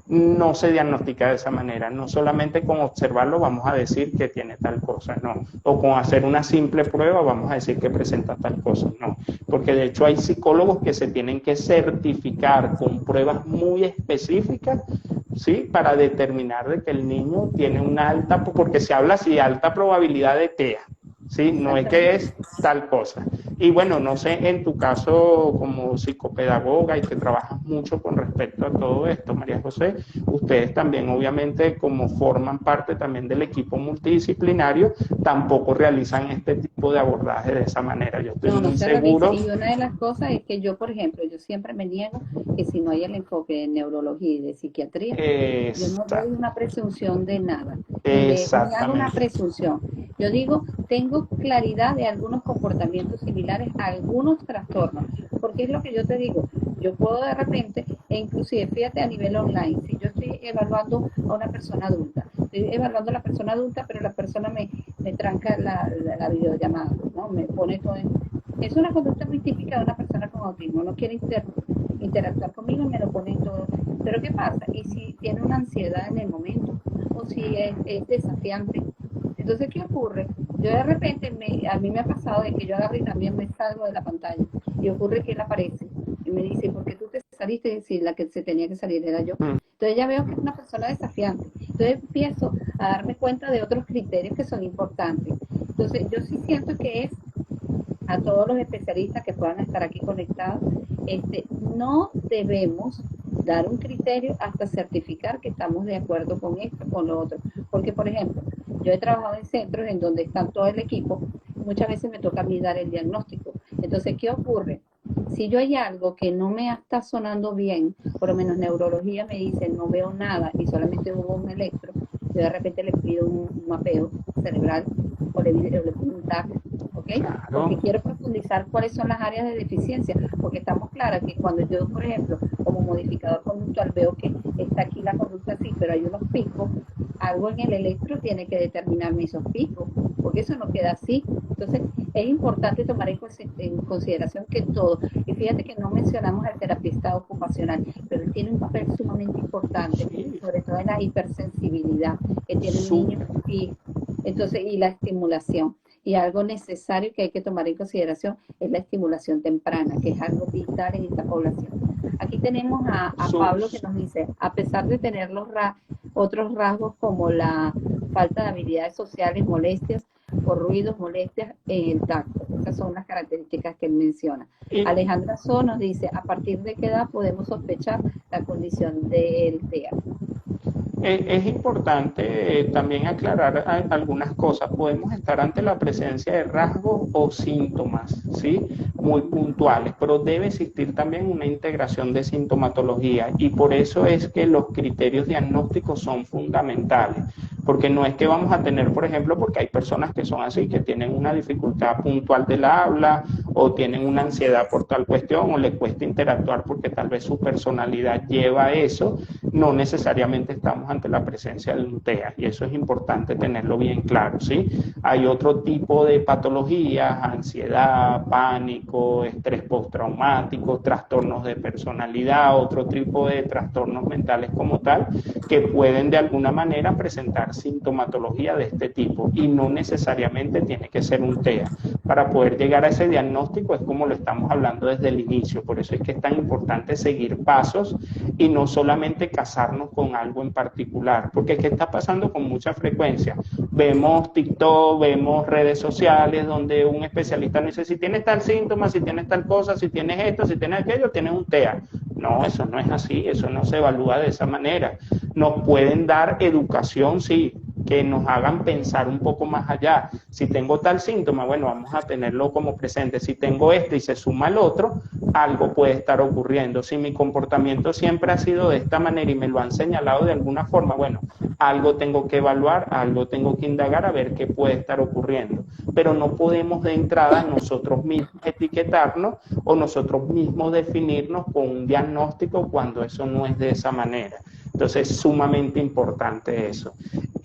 no se diagnostica de esa manera. No solamente con observarlo vamos a decir que tiene tal cosa, no. O con hacer una simple prueba vamos a decir que presenta tal cosa, no. Porque de hecho hay psicólogos que se tienen que certificar con pruebas muy específicas, ¿sí? Para determinar de que el niño tiene una alta, porque se habla así, alta probabilidad de TEA, ¿sí? No es que es tal cosa. Y bueno, no sé, en tu caso como psicopedagoga y que trabajas mucho con respecto a todo esto, María José, ustedes también obviamente como forman parte también del equipo multidisciplinario, tampoco realizan este tipo de abordaje de esa manera. Yo estoy No, no muy se realiza. seguro. Y una de las cosas es que yo, por ejemplo, yo siempre me niego que si no hay el enfoque de neurología y de psiquiatría, yo no doy Exacto, una presunción de nada, ni hago una exactamente. presunción. Yo digo, tengo claridad de algunos comportamientos similares a algunos trastornos, porque es lo que yo te digo, yo puedo de repente, e inclusive fíjate a nivel online, si yo estoy evaluando a una persona adulta, estoy evaluando a la persona adulta, pero la persona me tranca la videollamada, ¿no? Me pone todo en... Es una conducta muy típica de una persona con autismo, no quiere interactuar conmigo y me lo pone en todo. Pero ¿qué pasa? Y si tiene una ansiedad en el momento, o si es desafiante. Entonces, ¿qué ocurre? Yo de repente, a mí me ha pasado de que yo agarro y también me salgo de la pantalla y ocurre que él aparece y me dice, ¿por qué tú te saliste? Y decir, la que se tenía que salir era yo. Entonces ya veo que es una persona desafiante. Entonces empiezo a darme cuenta de otros criterios que son importantes. Entonces yo sí siento que es a todos los especialistas que puedan estar aquí conectados, no debemos dar un criterio hasta certificar que estamos de acuerdo con esto, con lo otro. Porque, por ejemplo, yo he trabajado en centros en donde están todo el equipo, muchas veces me toca a mí dar el diagnóstico. Entonces, ¿qué ocurre? Si yo hay algo que no me está sonando bien, por lo menos neurología me dice no veo nada y solamente hubo un electro, yo de repente le pido un mapeo cerebral o le pido un TAC, ¿ok? Porque Claro. quiero profundizar cuáles son las áreas de deficiencia, porque estamos claras que cuando yo, por ejemplo, como modificador conductual veo que está aquí la conducta así, pero hay unos picos, algo en el electro tiene que determinarme esos picos, porque eso no queda así. Entonces, es importante tomar en consideración que todo, y fíjate que no mencionamos al terapista ocupacional, pero él tiene un papel sumamente importante, Sí, sobre todo en la hipersensibilidad que tiene el niño súper. y entonces y la estimulación. Y algo necesario que hay que tomar en consideración es la estimulación temprana, que es algo vital en esta población. Aquí tenemos a Pablo que nos dice, a pesar de tener otros rasgos como la falta de habilidades sociales, molestias por ruidos, molestias en el tacto. Esas son las características que él menciona. Y Alejandra So nos dice, ¿a partir de qué edad podemos sospechar la condición del TEA? es importante también aclarar algunas cosas. Podemos estar ante la presencia de rasgos o síntomas, ¿sí? Muy puntuales, pero debe existir también una integración de sintomatología y por eso es que los criterios diagnósticos son fundamentales. Porque no es que vamos a tener, por ejemplo, porque hay personas que son así, que tienen una dificultad puntual del habla o tienen una ansiedad por tal cuestión o le cuesta interactuar porque tal vez su personalidad lleva a eso, no necesariamente estamos ante la presencia de un TEA y eso es importante tenerlo bien claro, ¿sí? Hay otro tipo de patologías, ansiedad, pánico, estrés postraumático, trastornos de personalidad, otro tipo de trastornos mentales como tal, que pueden de alguna manera presentar sintomatología de este tipo y no necesariamente tiene que ser un TEA. Para poder llegar a ese diagnóstico es como lo estamos hablando desde el inicio, por eso es que es tan importante seguir pasos y no solamente casarnos con algo en particular, porque ¿qué está pasando con mucha frecuencia? Vemos TikTok, vemos redes sociales donde un especialista dice si tienes tal síntoma, si tienes tal cosa, si tienes esto, si tienes aquello, tienes un TEA. No, eso no es así, eso no se evalúa de esa manera. Nos pueden dar educación, sí, que nos hagan pensar un poco más allá. Si tengo tal síntoma, bueno, vamos a tenerlo como presente. Si tengo este y se suma el otro, algo puede estar ocurriendo. Si mi comportamiento siempre ha sido de esta manera y me lo han señalado de alguna forma, bueno, algo tengo que evaluar, algo tengo que indagar a ver qué puede estar ocurriendo. Pero no podemos de entrada nosotros mismos etiquetarnos o nosotros mismos definirnos con un diagnóstico cuando eso no es de esa manera. Entonces es sumamente importante eso.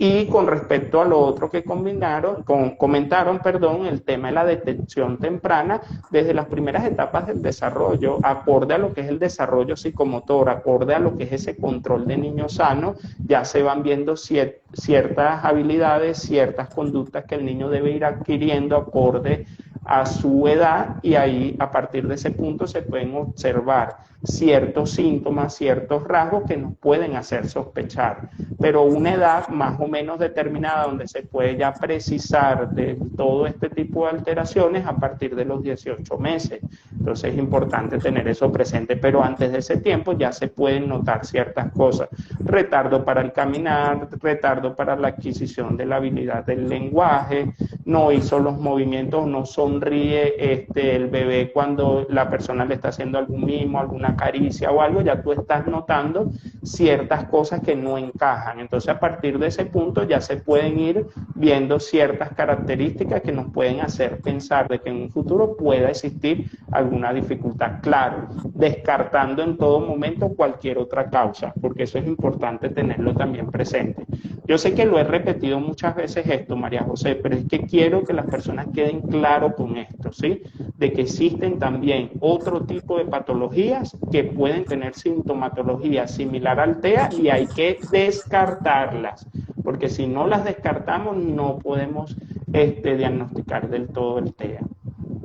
Y con respecto a lo otro que comentaron, perdón, el tema de la detección temprana desde las primeras etapas del desarrollo, acorde a lo que es el desarrollo psicomotor, acorde a lo que es ese control de niño sano, ya se van viendo ciertas habilidades, ciertas conductas que el niño debe ir adquiriendo acorde a su edad, y ahí a partir de ese punto se pueden observar ciertos síntomas, ciertos rasgos que nos pueden hacer sospechar, pero una edad más o menos determinada donde se puede ya precisar de todo este tipo de alteraciones a partir de los 18 meses. Entonces es importante tener eso presente, pero antes de ese tiempo ya se pueden notar ciertas cosas: retardo para el caminar, retardo para la adquisición de la habilidad del lenguaje, no hizo los movimientos, no sonríe el bebé cuando la persona le está haciendo algún mimo, alguna caricia o algo, ya tú estás notando ciertas cosas que no encajan. Entonces a partir de ese punto ya se pueden ir viendo ciertas características que nos pueden hacer pensar de que en un futuro pueda existir alguna dificultad. Claro, descartando en todo momento cualquier otra causa, porque eso es importante tenerlo también presente. Yo sé que lo he repetido muchas veces esto, María José, pero es que quiero que las personas queden claro con esto, ¿sí? De que existen también otro tipo de patologías que pueden tener sintomatología similar al TEA y hay que descartarlas, porque si no las descartamos no podemos diagnosticar del todo el TEA.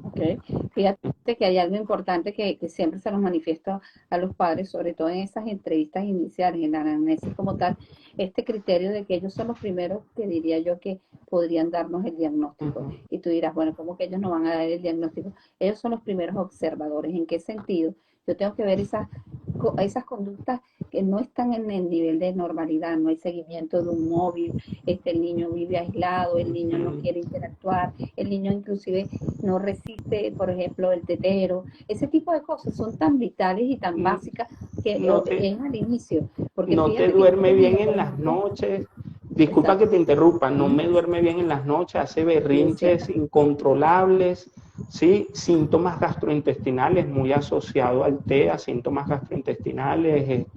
Okay. Fíjate que hay algo importante que siempre se los manifiesto a los padres, sobre todo en esas entrevistas iniciales, en la anamnesis como tal, este criterio de que ellos son los primeros que diría yo que podrían darnos el diagnóstico. Y tú dirás, bueno, ¿cómo que ellos no van a dar el diagnóstico? Ellos son los primeros observadores. ¿En qué sentido? Yo tengo que ver esas conductas que no están en el nivel de normalidad, no hay seguimiento de un móvil, el niño vive aislado, el niño no quiere interactuar, el niño inclusive no resiste, por ejemplo, el tetero. Ese tipo de cosas son tan vitales y tan básicas que es al inicio. Porque no te duerme bien en las noches. Disculpa Exacto. que te interrumpa, no me duerme bien en las noches, hace berrinches incontrolables, ¿sí? Síntomas gastrointestinales muy asociados al TEA, síntomas gastrointestinales,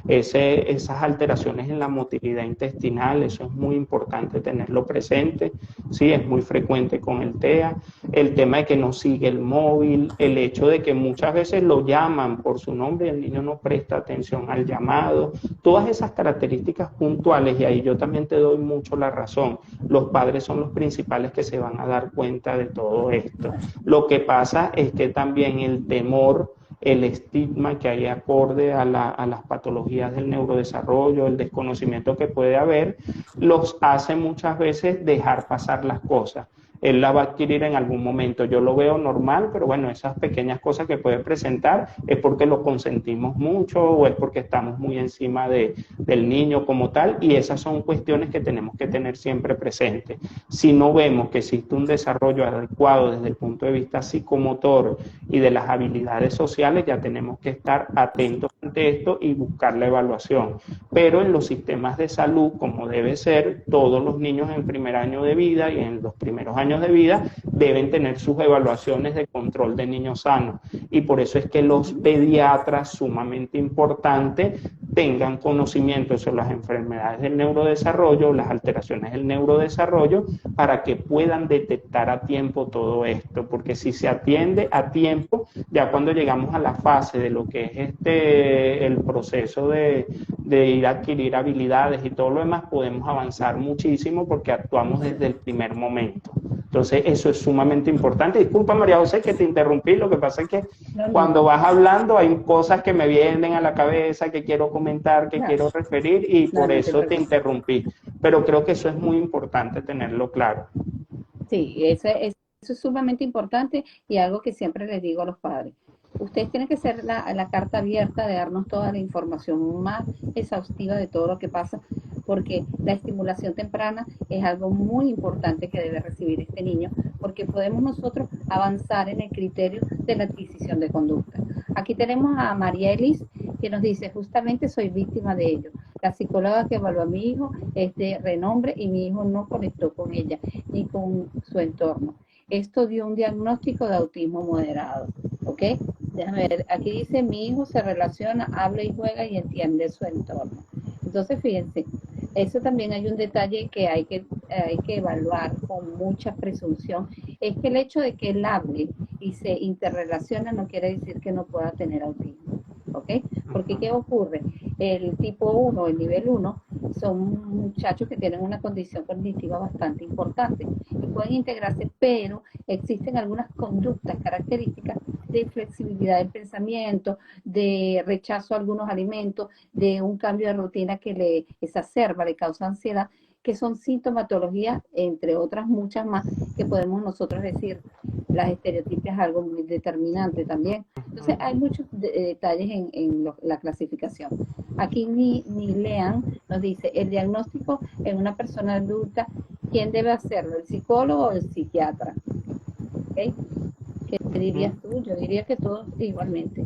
esas alteraciones en la motilidad intestinal, eso es muy importante tenerlo presente, ¿sí? Es muy frecuente con el TEA. El tema de que no sigue el móvil, el hecho de que muchas veces lo llaman por su nombre y el niño no presta atención al llamado, todas esas características puntuales, y ahí yo también te doy mucho la razón. Los padres son los principales que se van a dar cuenta de todo esto. Lo que pasa es que también el temor, el estigma que hay acorde a las patologías del neurodesarrollo, el desconocimiento que puede haber, los hace muchas veces dejar pasar las cosas. Él la va a adquirir en algún momento. Yo lo veo normal, pero bueno, esas pequeñas cosas que puede presentar es porque lo consentimos mucho o es porque estamos muy encima del niño como tal, y esas son cuestiones que tenemos que tener siempre presentes. Si no vemos que existe un desarrollo adecuado desde el punto de vista psicomotor y de las habilidades sociales, ya tenemos que estar atentos ante esto y buscar la evaluación. Pero en los sistemas de salud, como debe ser, todos los niños en primer año de vida y en los primeros años de vida deben tener sus evaluaciones de control de niños sanos, y por eso es que los pediatras, sumamente importante, tengan conocimiento sobre las enfermedades del neurodesarrollo, las alteraciones del neurodesarrollo, para que puedan detectar a tiempo todo esto, porque si se atiende a tiempo, ya cuando llegamos a la fase de lo que es el proceso de ir a adquirir habilidades y todo lo demás, podemos avanzar muchísimo porque actuamos desde el primer momento. Entonces, eso es sumamente importante. Disculpa, María José, que te interrumpí. Lo que pasa es que cuando vas hablando hay cosas que me vienen a la cabeza, que quiero comentar, que quiero referir, y por eso te interrumpí. Pero creo que eso es muy importante tenerlo claro. Sí, eso es sumamente importante y algo que siempre les digo a los padres. Ustedes tienen que ser la carta abierta de darnos toda la información más exhaustiva de todo lo que pasa, porque la estimulación temprana es algo muy importante que debe recibir este niño, porque podemos nosotros avanzar en el criterio de la adquisición de conducta. Aquí tenemos a María Elis, que nos dice, justamente soy víctima de ello. La psicóloga que evaluó a mi hijo es de renombre y mi hijo no conectó con ella ni con su entorno. Esto dio un diagnóstico de autismo moderado, ¿ok? Déjame ver, aquí dice, mi hijo se relaciona, habla y juega y entiende su entorno. Entonces, fíjense, Eso también hay un detalle que hay que evaluar con mucha presunción, es que el hecho de que él hable y se interrelaciona no quiere decir que no pueda tener autismo, ¿ok? Porque ¿qué ocurre? El tipo 1, el nivel 1, son muchachos que tienen una condición cognitiva bastante importante y pueden integrarse, pero existen algunas conductas características de flexibilidad del pensamiento, de rechazo a algunos alimentos, de un cambio de rutina que le exacerba, le causa ansiedad, que son sintomatologías, entre otras muchas más, que podemos nosotros decir. Las estereotipias es algo muy determinante también. Entonces hay muchos detalles la clasificación. Aquí ni Lean nos dice, el diagnóstico en una persona adulta, ¿quién debe hacerlo? ¿El psicólogo o el psiquiatra? ¿Okay? ¿Qué dirías tú? Yo diría que todos igualmente.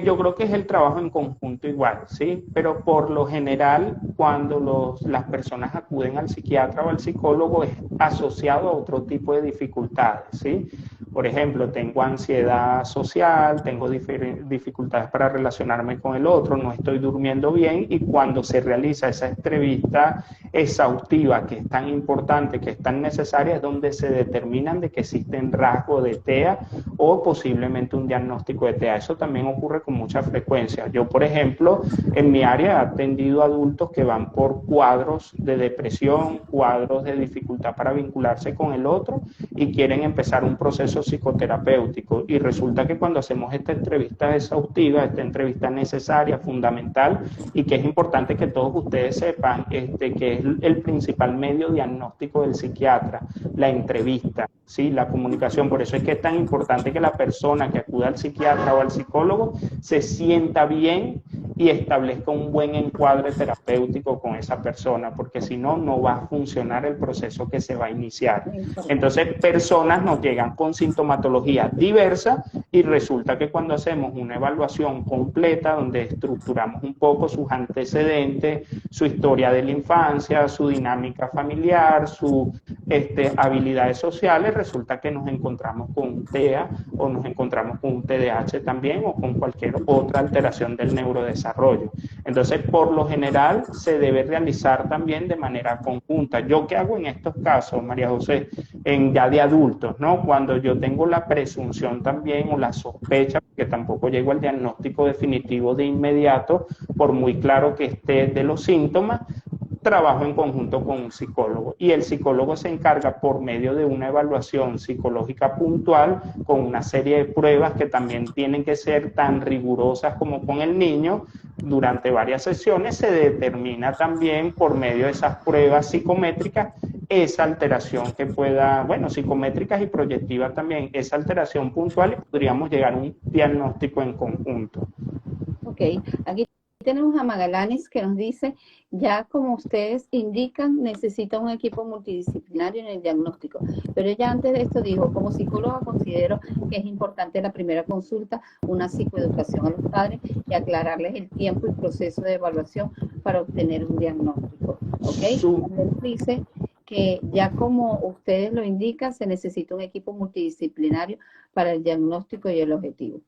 Yo creo que es el trabajo en conjunto igual, ¿sí? Pero por lo general, cuando las personas acuden al psiquiatra o al psicólogo es asociado a otro tipo de dificultades, ¿sí? Por ejemplo, tengo ansiedad social, tengo dificultades para relacionarme con el otro, no estoy durmiendo bien, y cuando se realiza esa entrevista exhaustiva que es tan importante, que es tan necesaria, es donde se determinan de que existen rasgos de TEA o posiblemente un diagnóstico de TEA. Eso también ocurre con mucha frecuencia. Yo, por ejemplo, en mi área he atendido adultos que van por cuadros de depresión, cuadros de dificultad para vincularse con el otro y quieren empezar un proceso psicoterapéutico. Y resulta que cuando hacemos esta entrevista exhaustiva, esta entrevista necesaria, fundamental, y que es importante que todos ustedes sepan que es el principal medio diagnóstico del psiquiatra, la entrevista, ¿sí? La comunicación. Por eso es que es tan importante que la persona que acuda al psiquiatra o al psicólogo se sienta bien y establezca un buen encuadre terapéutico con esa persona, porque si no, no va a funcionar el proceso que se va a iniciar. Entonces, personas nos llegan con sintomatología diversa y resulta que cuando hacemos una evaluación completa, donde estructuramos un poco sus antecedentes, su historia de la infancia, su dinámica familiar, sus habilidades sociales, resulta que nos encontramos con un TEA o nos encontramos con un TDAH también o con cualquier otra alteración del neurodesarrollo. Entonces, por lo general, se debe realizar también de manera conjunta. ¿Yo qué hago en estos casos, María José? Ya de adultos, ¿no? Cuando yo tengo la presunción también o la sospecha, porque tampoco llego al diagnóstico definitivo de inmediato, por muy claro que esté de los síntomas, trabajo en conjunto con un psicólogo y el psicólogo se encarga por medio de una evaluación psicológica puntual con una serie de pruebas que también tienen que ser tan rigurosas como con el niño. Durante varias sesiones se determina también por medio de esas pruebas psicométricas esa alteración que pueda, bueno, psicométricas y proyectivas también, esa alteración puntual, y podríamos llegar a un diagnóstico en conjunto. Ok, aquí tenemos a Magallanes que nos dice, ya como ustedes indican, necesita un equipo multidisciplinario en el diagnóstico. Pero ella antes de esto dijo, como psicóloga considero que es importante la primera consulta, una psicoeducación a los padres y aclararles el tiempo y proceso de evaluación para obtener un diagnóstico. ¿Ok? Él dice que ya como ustedes lo indican, se necesita un equipo multidisciplinario para el diagnóstico y el objetivo.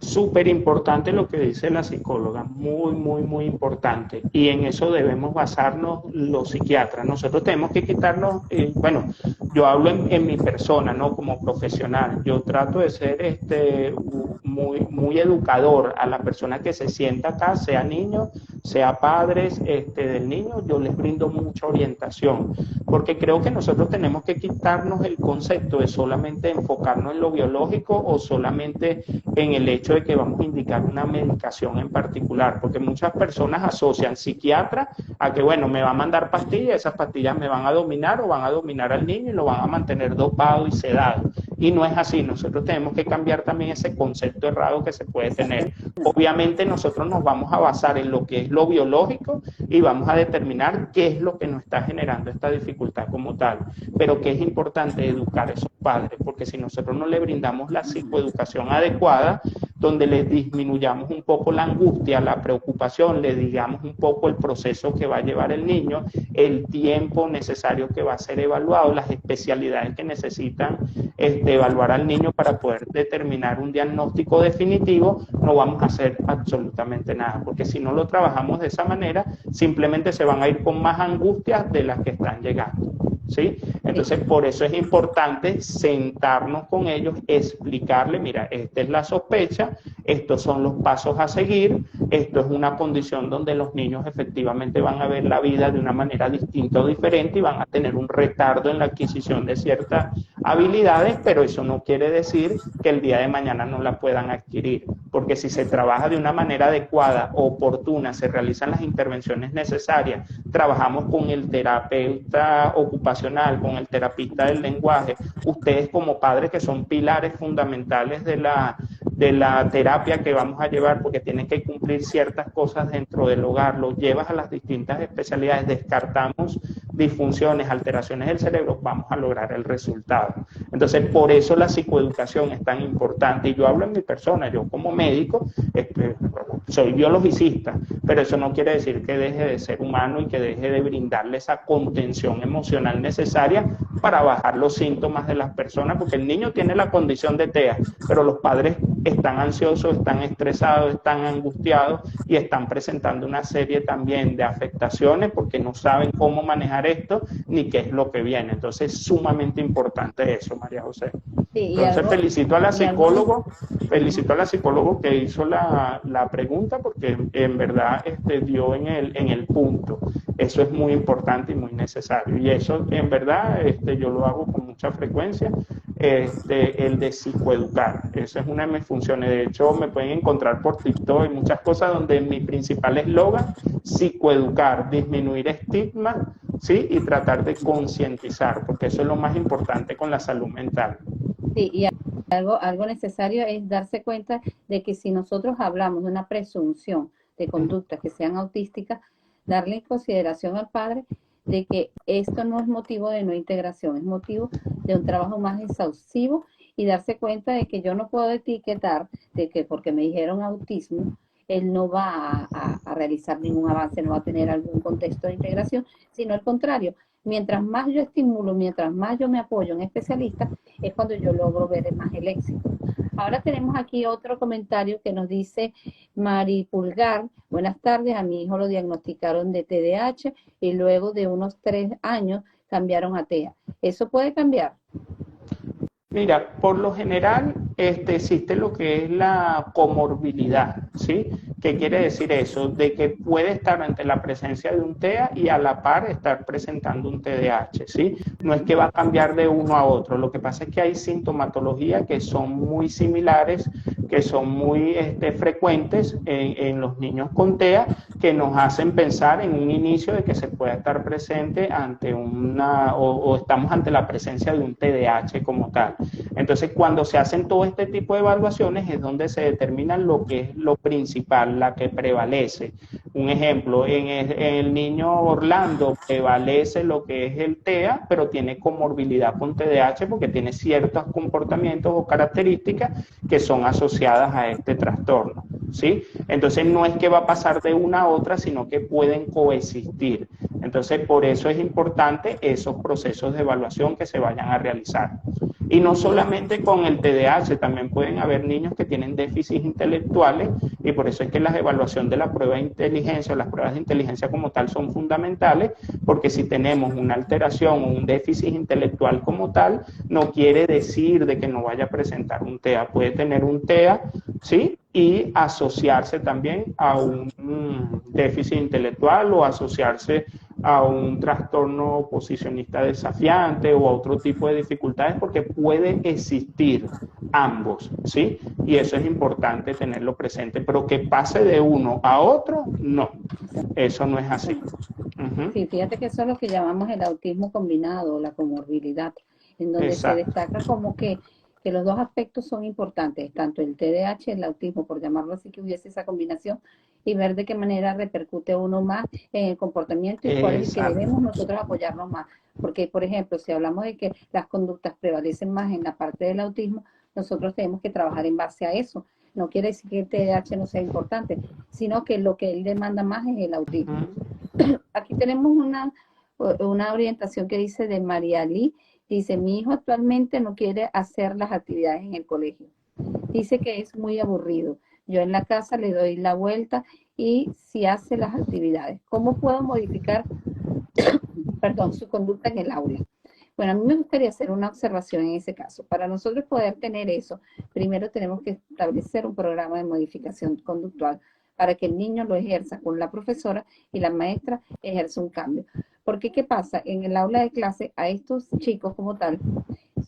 Súper importante lo que dice la psicóloga, muy, muy, muy importante. Y en eso debemos basarnos los psiquiatras. Nosotros tenemos que quitarnos, bueno, yo hablo en mi persona, ¿no? Como profesional. Yo trato de ser muy, muy educador a la persona que se sienta acá, sea niño, sea padres del niño, yo les brindo mucha orientación. Porque creo que nosotros tenemos que quitarnos el concepto de solamente enfocarnos en lo biológico o solamente en el hecho de que vamos a indicar una medicación en particular, porque muchas personas asocian psiquiatra a que, bueno, me va a mandar pastillas, esas pastillas me van a dominar o van a dominar al niño y lo van a mantener dopado y sedado. Y no es así, nosotros tenemos que cambiar también ese concepto errado que se puede tener. Obviamente nosotros nos vamos a basar en lo que es lo biológico y vamos a determinar qué es lo que nos está generando esta dificultad como tal, pero que es importante educar a esos padres, porque si nosotros no le brindamos la psicoeducación adecuada, donde les disminuyamos un poco la angustia, la preocupación, le digamos un poco el proceso que va a llevar el niño, el tiempo necesario que va a ser evaluado, las especialidades que necesitan evaluar al niño para poder determinar un diagnóstico definitivo, no vamos a hacer absolutamente nada, porque si no lo trabajamos de esa manera, simplemente se van a ir con más angustias de las que están llegando. ¿Sí? Entonces, por eso es importante sentarnos con ellos, explicarle, mira, esta es la sospecha, estos son los pasos a seguir, esto es una condición donde los niños efectivamente van a ver la vida de una manera distinta o diferente y van a tener un retardo en la adquisición de ciertas habilidades, pero eso no quiere decir que el día de mañana no la puedan adquirir, porque si se trabaja de una manera adecuada, oportuna, se realizan las intervenciones necesarias, trabajamos con el terapeuta ocupacional, con el terapista del lenguaje, ustedes como padres que son pilares fundamentales de la terapia que vamos a llevar, porque tienen que cumplir ciertas cosas dentro del hogar, los llevas a las distintas especialidades, descartamos disfunciones, alteraciones del cerebro, vamos a lograr el resultado. Entonces, por eso la psicoeducación es tan importante. Y yo hablo en mi persona, yo como médico, soy biologicista, pero eso no quiere decir que deje de ser humano y que deje de brindarle esa contención emocional necesaria para bajar los síntomas de las personas, porque el niño tiene la condición de TEA, pero los padres están ansiosos, están estresados, están angustiados y están presentando una serie también de afectaciones porque no saben cómo manejar esto ni qué es lo que viene. Entonces es sumamente importante eso, María José. Sí, Entonces felicito a la psicólogo que hizo la pregunta, porque en verdad dio en el punto. Eso es muy importante y muy necesario. Y eso en verdad yo lo hago con mucha frecuencia, el de psicoeducar. Esa es una de mis funciones. De hecho, me pueden encontrar por TikTok y muchas cosas donde mi principal eslogan, psicoeducar, disminuir estigma, ¿sí? Y tratar de concientizar, porque eso es lo más importante con la salud mental. Sí, y algo necesario es darse cuenta de que si nosotros hablamos de una presunción de conductas que sean autísticas, darle consideración al padre de que esto no es motivo de no integración, es motivo de un trabajo más exhaustivo y darse cuenta de que yo no puedo etiquetar de que porque me dijeron autismo, él no va a realizar ningún avance, no va a tener algún contexto de integración, sino al contrario. Mientras más yo estimulo, mientras más yo me apoyo en especialistas, es cuando yo logro ver más el éxito. Ahora tenemos aquí otro comentario que nos dice Mari Pulgar. Buenas tardes, a mi hijo lo diagnosticaron de TDAH y luego de unos 3 años cambiaron a TEA. ¿Eso puede cambiar? Mira, por lo general existe lo que es la comorbilidad, ¿sí? ¿Qué quiere decir eso? De que puede estar ante la presencia de un TEA y a la par estar presentando un TDAH, ¿sí? No es que va a cambiar de uno a otro, lo que pasa es que hay sintomatología que son muy similares, que son muy frecuentes en los niños con TEA, que nos hacen pensar en un inicio de que se pueda estar presente ante o estamos ante la presencia de un TDAH como tal. Entonces, cuando se hacen todo este tipo de evaluaciones es donde se determina lo que es lo principal, la que prevalece. Un ejemplo, en el niño Orlando prevalece lo que es el TEA, pero tiene comorbilidad con TDAH porque tiene ciertos comportamientos o características que son asociadas a este trastorno, ¿sí? Entonces, no es que va a pasar de una a otra, sino que pueden coexistir. Entonces, por eso es importante esos procesos de evaluación que se vayan a realizar. Y no solamente con el TDAH, también pueden haber niños que tienen déficits intelectuales y por eso es que la evaluación de la prueba de inteligencia o las pruebas de inteligencia como tal son fundamentales, porque si tenemos una alteración o un déficit intelectual como tal, no quiere decir de que no vaya a presentar un TEA. Puede tener un TEA, ¿sí? Y asociarse también a un déficit intelectual o asociarse a un trastorno oposicionista desafiante o a otro tipo de dificultades, porque puede existir ambos, ¿sí? Y eso es importante tenerlo presente, pero que pase de uno a otro, no, eso no es así. Sí, fíjate que eso es lo que llamamos el autismo combinado, la comorbilidad, en donde se destaca como que los dos aspectos son importantes, tanto el TDAH, el autismo, por llamarlo así, que hubiese esa combinación, y ver de qué manera repercute uno más en el comportamiento y cuál es el que debemos nosotros apoyarnos más. Porque, por ejemplo, si hablamos de que las conductas prevalecen más en la parte del autismo, nosotros tenemos que trabajar en base a eso. No quiere decir que el TDAH no sea importante, sino que lo que él demanda más es el autismo. Aquí tenemos una orientación que dice de María Lee, Dice, mi hijo actualmente no quiere hacer las actividades en el colegio. Dice que es muy aburrido. Yo en la casa le doy la vuelta y si hace las actividades. ¿Cómo puedo modificar, perdón, su conducta en el aula? Bueno, a mí me gustaría hacer una observación en ese caso. Para nosotros poder tener eso, primero tenemos que establecer un programa de modificación conductual para que el niño lo ejerza con la profesora y la maestra ejerza un cambio. Porque, ¿qué pasa? En el aula de clase, a estos chicos como tal,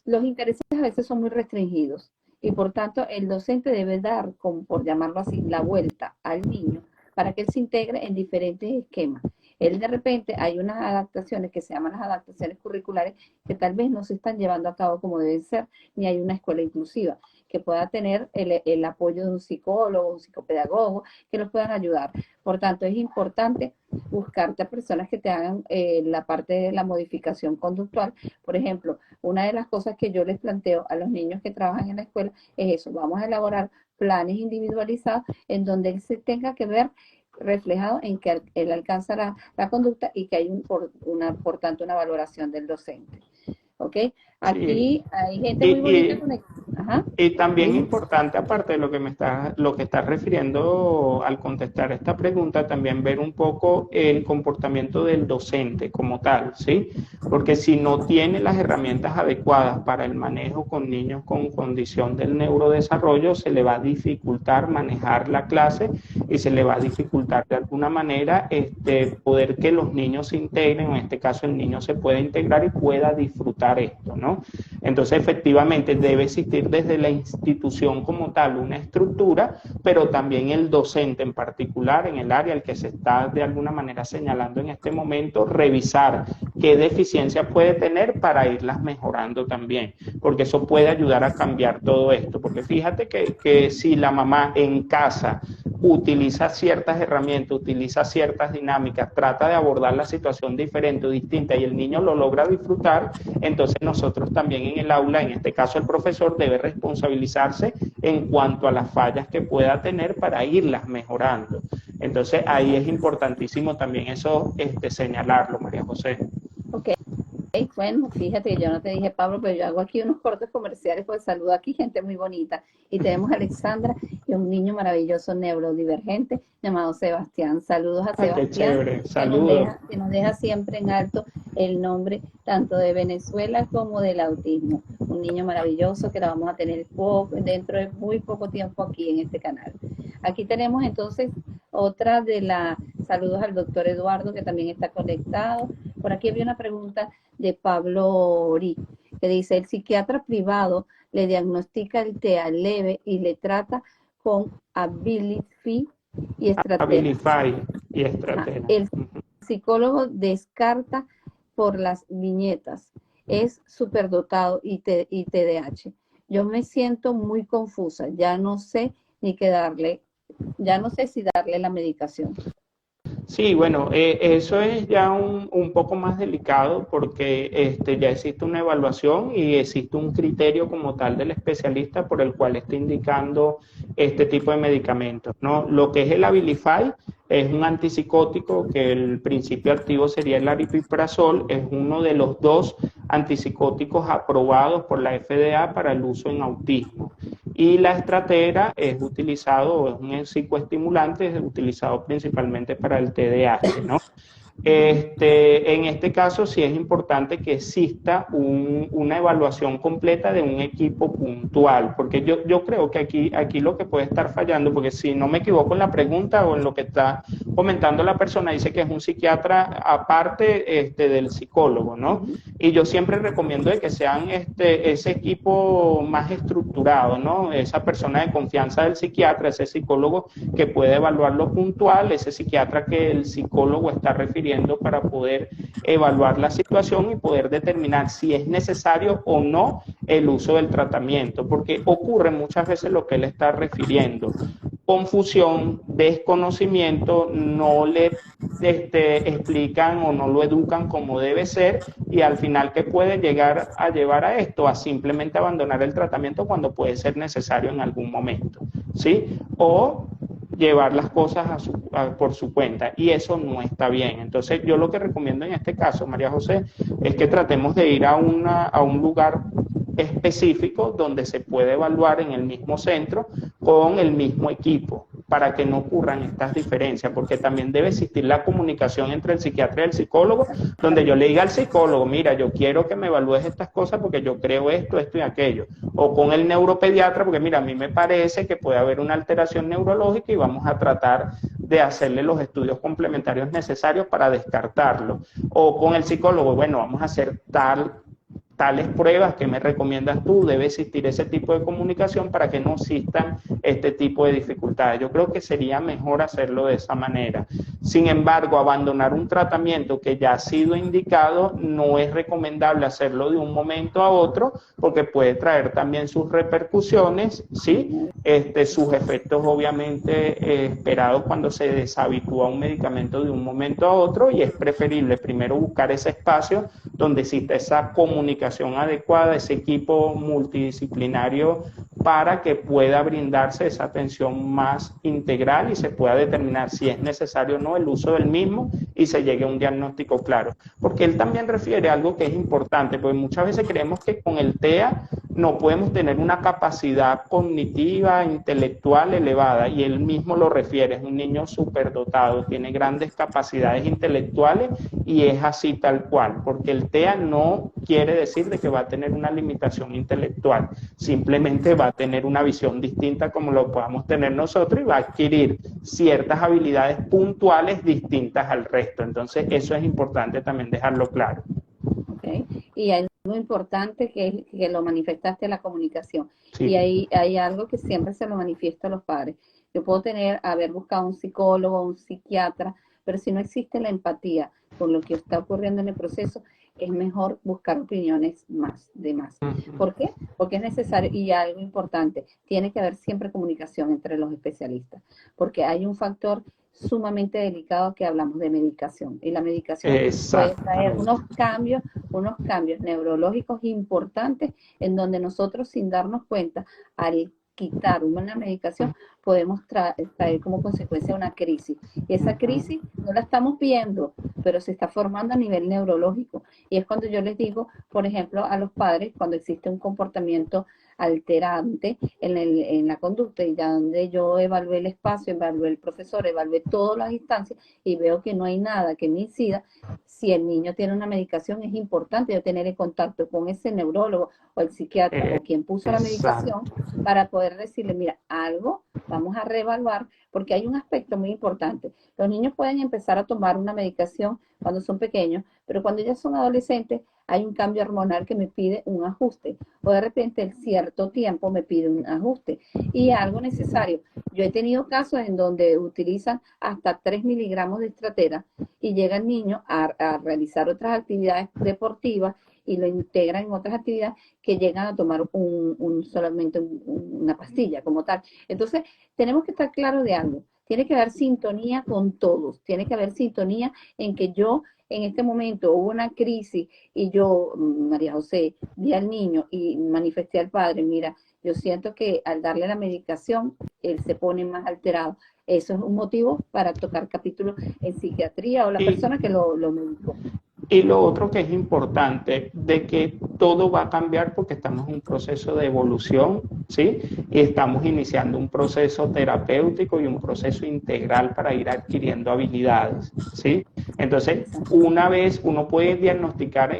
los intereses a veces son muy restringidos y por tanto el docente debe dar, como por llamarlo así, la vuelta al niño para que él se integre en diferentes esquemas. Él de repente hay unas adaptaciones que se llaman las adaptaciones curriculares que tal vez no se están llevando a cabo como deben ser, ni hay una escuela inclusiva que pueda tener el apoyo de un psicólogo, un psicopedagogo, que nos puedan ayudar. Por tanto, es importante buscarte a personas que te hagan la parte de la modificación conductual. Por ejemplo, una de las cosas que yo les planteo a los niños que trabajan en la escuela es eso, vamos a elaborar planes individualizados en donde él se tenga que ver reflejado en que él alcanza la conducta y que hay por tanto una valoración del docente. ¿Ok? Sí. Aquí hay gente Y, muy bonita y, conectada. Ajá. Y también Dime. importante, aparte de lo que estás refiriendo al contestar esta pregunta, también ver un poco el comportamiento del docente como tal, ¿sí? Porque si no tiene las herramientas adecuadas para el manejo con niños con condición del neurodesarrollo, se le va a dificultar manejar la clase y se le va a dificultar de alguna manera poder que los niños se integren, en este caso el niño se pueda integrar y pueda disfrutar esto, ¿no? Entonces, efectivamente, debe existir desde la institución como tal una estructura, pero también el docente en particular, en el área al que se está de alguna manera señalando en este momento, revisar qué deficiencias puede tener para irlas mejorando también, porque eso puede ayudar a cambiar todo esto. Porque fíjate que si la mamá en casa utiliza ciertas herramientas, utiliza ciertas dinámicas, trata de abordar la situación diferente o distinta y el niño lo logra disfrutar, entonces nosotros también en el aula, en este caso el profesor, debe responsabilizarse en cuanto a las fallas que pueda tener para irlas mejorando. Entonces ahí es importantísimo también eso señalarlo, María José. Ok. Bueno, fíjate que yo no te dije, Pablo, pero yo hago aquí unos cortes comerciales, pues saludo aquí gente muy bonita. Y tenemos a Alexandra y un niño maravilloso neurodivergente llamado Sebastián. Saludos a Ay, qué Sebastián, chévere, saludos. que nos deja siempre en alto el nombre tanto de Venezuela como del autismo. Un niño maravilloso que la vamos a tener dentro de muy poco tiempo aquí en este canal. Aquí tenemos entonces otra de las saludos al doctor Eduardo, que también está conectado. Por aquí había una pregunta de Pablo Ori, que dice, el psiquiatra privado le diagnostica el TEA leve y le trata con Abilify y Estratera. Abilify y Estratera. El psicólogo descarta por las viñetas, es superdotado y TDAH. Yo me siento muy confusa, ya no sé ni qué darle, ya no sé si darle la medicación. Sí, bueno, eso es ya un poco más delicado porque ya existe una evaluación y existe un criterio como tal del especialista por el cual está indicando este tipo de medicamentos, ¿no? Lo que es el Abilify es un antipsicótico que el principio activo sería el aripiprazol, es uno de los dos antipsicóticos aprobados por la FDA para el uso en autismo. Y la estratera es utilizado, es un psicoestimulante, es utilizado principalmente para el TDAH, ¿no? En este caso sí es importante que exista una evaluación completa de un equipo puntual, porque yo creo que aquí lo que puede estar fallando, porque si no me equivoco en la pregunta o en lo que está comentando la persona, dice que es un psiquiatra aparte del psicólogo, ¿no? Y yo siempre recomiendo de que sean ese equipo más estructurado, ¿no? Esa persona de confianza del psiquiatra, ese psicólogo que puede evaluar lo puntual, ese psiquiatra que el psicólogo está refiriendo para poder evaluar la situación y poder determinar si es necesario o no el uso del tratamiento, porque ocurre muchas veces lo que él está refiriendo. Confusión, desconocimiento, no le explican o no lo educan como debe ser y al final ¿qué puede llegar a llevar a esto? A simplemente abandonar el tratamiento cuando puede ser necesario en algún momento, ¿sí? O llevar las cosas por su cuenta, y eso no está bien. Entonces yo lo que recomiendo en este caso, María José, es que tratemos de ir a un lugar específico donde se puede evaluar en el mismo centro con el mismo equipo, para que no ocurran estas diferencias, porque también debe existir la comunicación entre el psiquiatra y el psicólogo, donde yo le diga al psicólogo, mira, yo quiero que me evalúes estas cosas porque yo creo esto, esto y aquello, o con el neuropediatra, porque mira, a mí me parece que puede haber una alteración neurológica y vamos a tratar de hacerle los estudios complementarios necesarios para descartarlo, o con el psicólogo, bueno, vamos a hacer tales pruebas que me recomiendas tú, debe existir ese tipo de comunicación para que no existan este tipo de dificultades. Yo creo que sería mejor hacerlo de esa manera. Sin embargo, abandonar un tratamiento que ya ha sido indicado no es recomendable hacerlo de un momento a otro, porque puede traer también sus repercusiones, ¿sí? Sus efectos obviamente esperados cuando se deshabitúa un medicamento de un momento a otro, y es preferible primero buscar ese espacio donde exista esa comunicación adecuada, ese equipo multidisciplinario, para que pueda brindarse esa atención más integral y se pueda determinar si es necesario o no el uso del mismo y se llegue a un diagnóstico claro. Porque él también refiere a algo que es importante, porque muchas veces creemos que con el TEA no podemos tener una capacidad cognitiva, intelectual elevada, y él mismo lo refiere, es un niño superdotado, tiene grandes capacidades intelectuales y es así tal cual, porque el TEA no quiere decir de que va a tener una limitación intelectual, simplemente va a tener una visión distinta como lo podamos tener nosotros y va a adquirir ciertas habilidades puntuales distintas al resto. Entonces eso es importante también dejarlo claro. Okay. Y hay algo importante que lo manifestaste, la comunicación. Sí. Y hay algo que siempre se lo manifiesto a los padres. Yo puedo haber buscado un psicólogo, un psiquiatra, pero si no existe la empatía con lo que está ocurriendo en el proceso, es mejor buscar opiniones de más. ¿Por qué? Porque es necesario, y algo importante, tiene que haber siempre comunicación entre los especialistas, porque hay un factor sumamente delicado que hablamos de medicación, y la medicación puede traer unos cambios neurológicos importantes, en donde nosotros, sin darnos cuenta, al quitar una medicación, podemos traer como consecuencia una crisis. Y esa crisis no la estamos viendo, pero se está formando a nivel neurológico. Y es cuando yo les digo, por ejemplo, a los padres, cuando existe un comportamiento alterante en la conducta, y ya donde yo evalué el espacio, evalué el profesor, evalué todas las instancias y veo que no hay nada que me incida, si el niño tiene una medicación, es importante yo tener en contacto con ese neurólogo o el psiquiatra o quien puso la medicación, para poder decirle, mira, algo vamos a reevaluar, porque hay un aspecto muy importante. Los niños pueden empezar a tomar una medicación cuando son pequeños, pero cuando ya son adolescentes hay un cambio hormonal que me pide un ajuste, o de repente en cierto tiempo me pide un ajuste, y algo necesario. Yo he tenido casos en donde utilizan hasta 3 miligramos de estratera y llega el niño a realizar otras actividades deportivas y lo integran en otras actividades, que llegan a tomar solamente una pastilla como tal. Entonces, tenemos que estar claros de algo. Tiene que haber sintonía con todos. Tiene que haber sintonía en que yo, en este momento, hubo una crisis y yo, María José, vi al niño y manifesté al padre, mira, yo siento que al darle la medicación, él se pone más alterado. Eso es un motivo para tocar capítulos en psiquiatría o la persona que lo medicó. Y lo otro que es importante, de que todo va a cambiar porque estamos en un proceso de evolución, ¿sí? Y estamos iniciando un proceso terapéutico y un proceso integral para ir adquiriendo habilidades, ¿sí? Entonces, una vez uno puede diagnosticar,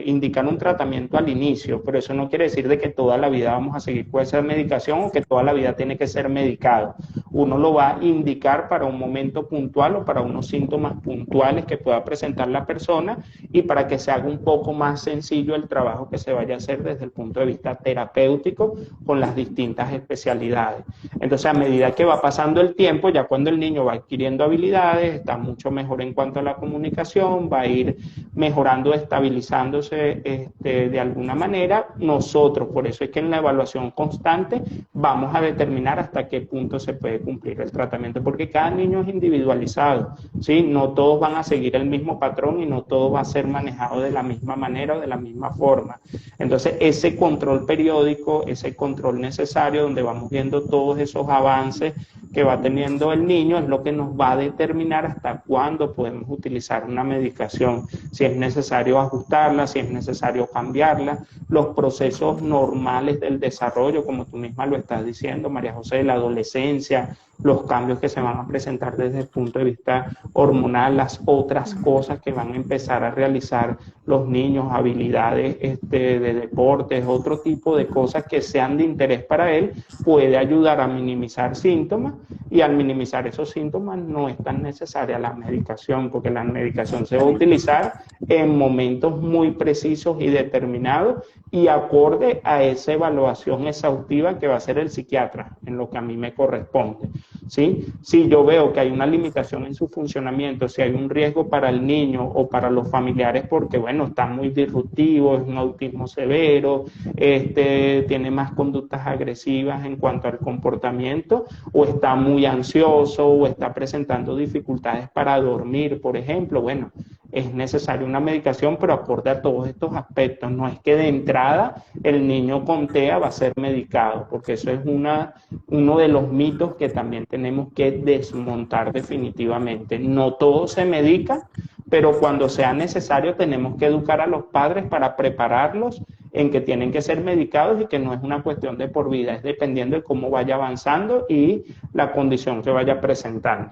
indicar un tratamiento al inicio, pero eso no quiere decir de que toda la vida vamos a seguir con esa medicación o que toda la vida tiene que ser medicado. Uno lo va a indicar para un momento puntual o para unos síntomas puntuales que pueda presentar la persona, y para que se haga un poco más sencillo el trabajo que se vaya a hacer desde el punto de vista terapéutico con las distintas especialidades. Entonces, a medida que va pasando el tiempo, ya cuando el niño va adquiriendo habilidades, está mucho mejor en cuanto a la comunicación, va a ir mejorando, estabilizándose de alguna manera. Nosotros, por eso es que en la evaluación constante vamos a determinar hasta qué punto se puede cumplir el tratamiento, porque cada niño es individualizado, ¿sí? No todos van a seguir el mismo patrón y no todo va a ser manejado de la misma manera o de la misma forma. Entonces, ese control periódico, ese control necesario, donde vamos viendo todos esos avances que va teniendo el niño es lo que nos va a determinar hasta cuándo podemos utilizar una medicación, si es necesario ajustarla, si es necesario cambiarla, los procesos normales del desarrollo, como tú misma lo estás diciendo, María José, la adolescencia, los cambios que se van a presentar desde el punto de vista hormonal, las otras cosas que van a empezar a realizar los niños, habilidades de deportes, otro tipo de cosas que sean de interés para él, puede ayudar a minimizar síntomas, y al minimizar esos síntomas no es tan necesaria la medicación, porque la medicación se va a utilizar en momentos muy precisos y determinados y acorde a esa evaluación exhaustiva que va a hacer el psiquiatra, en lo que a mí me corresponde. ¿Sí? Si yo veo que hay una limitación en su funcionamiento, si hay un riesgo para el niño o para los familiares porque, bueno, está muy disruptivo, es un autismo severo, tiene más conductas agresivas en cuanto al comportamiento, o está muy ansioso, o está presentando dificultades para dormir, por ejemplo, bueno, es necesaria una medicación, pero acorde a todos estos aspectos. No es que de entrada el niño con TEA va a ser medicado, porque eso es uno de los mitos que también tenemos que desmontar definitivamente. No todo se medica, pero cuando sea necesario tenemos que educar a los padres para prepararlos en que tienen que ser medicados y que no es una cuestión de por vida, es dependiendo de cómo vaya avanzando y la condición que vaya presentando.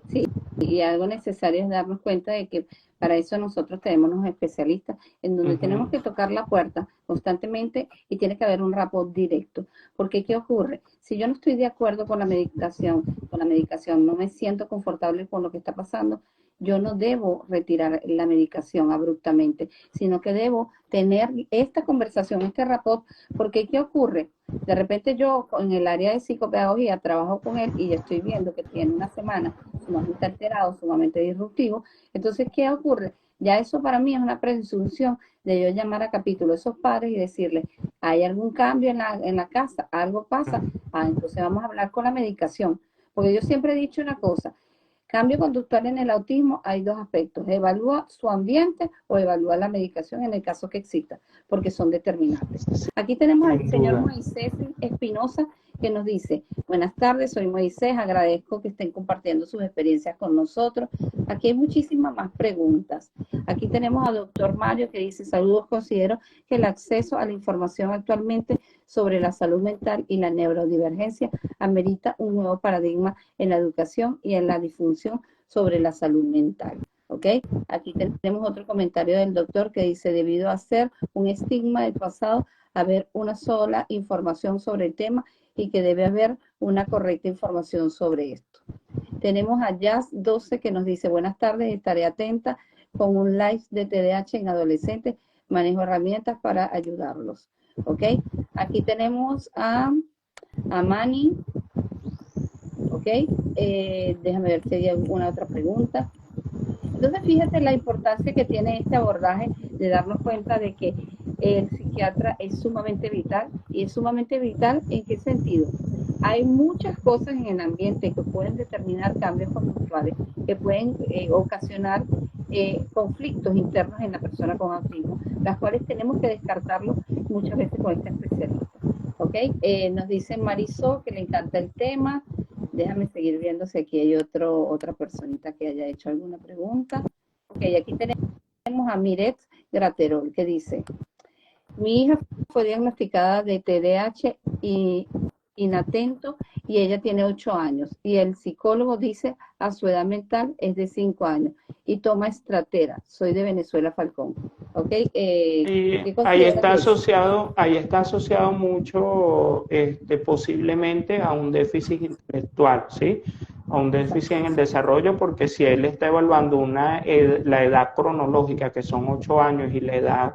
Sí, y algo necesario es darnos cuenta de que para eso nosotros tenemos unos especialistas en donde tenemos que tocar la puerta constantemente y tiene que haber un rapport directo. Porque ¿qué ocurre? Si yo no estoy de acuerdo con la medicación, no me siento confortable con lo que está pasando, yo no debo retirar la medicación abruptamente, sino que debo tener esta conversación, este rapport, porque ¿qué ocurre? De repente yo en el área de psicopedagogía trabajo con él y estoy viendo que tiene una semana sumamente alterado, sumamente disruptivo. Entonces, ¿qué ocurre? Ya eso para mí es una presunción de yo llamar a capítulo a esos padres y decirles, ¿hay algún cambio en la casa? ¿Algo pasa? Entonces vamos a hablar con la medicación. Porque yo siempre he dicho una cosa, cambio conductual en el autismo hay dos aspectos, evalúa su ambiente o evalúa la medicación en el caso que exista, porque son determinantes. Aquí tenemos al señor Moisés Espinosa que nos dice, buenas tardes, soy Moisés, agradezco que estén compartiendo sus experiencias con nosotros. Aquí hay muchísimas más preguntas. Aquí tenemos al doctor Mario que dice, saludos, considero que el acceso a la información actualmente sobre la salud mental y la neurodivergencia amerita un nuevo paradigma en la educación y en la difusión sobre la salud mental. ¿Ok? Aquí tenemos otro comentario del doctor que dice, debido a ser un estigma del pasado, haber una sola información sobre el tema y que debe haber una correcta información sobre esto. Tenemos a Jazz12 que nos dice, buenas tardes, estaré atenta con un live de TDAH en adolescentes, manejo herramientas para ayudarlos. ¿Ok? Aquí tenemos a Mani. ¿Ok? Déjame ver si hay alguna otra pregunta. Entonces, fíjate la importancia que tiene este abordaje de darnos cuenta de que el psiquiatra es sumamente vital. ¿Y es sumamente vital en qué sentido? Hay muchas cosas en el ambiente que pueden determinar cambios conductuales, que pueden ocasionar conflictos internos en la persona con autismo, las cuales tenemos que descartarlo muchas veces con este especialista. ¿Ok? Nos dice Marisol que le encanta el tema. Déjame seguir viendo si aquí hay otra personita que haya hecho alguna pregunta. Ok, aquí tenemos a Miret Graterol que dice, mi hija fue diagnosticada de TDAH y inatento y ella tiene 8 años y el psicólogo dice a su edad mental es de 5 años y toma estratera. Soy de Venezuela, Falcón. ¿Ok? Ahí está asociado mucho posiblemente a un déficit intelectual, ¿sí? A un déficit en el desarrollo, porque si él está evaluando la edad cronológica, que son 8 años, y la edad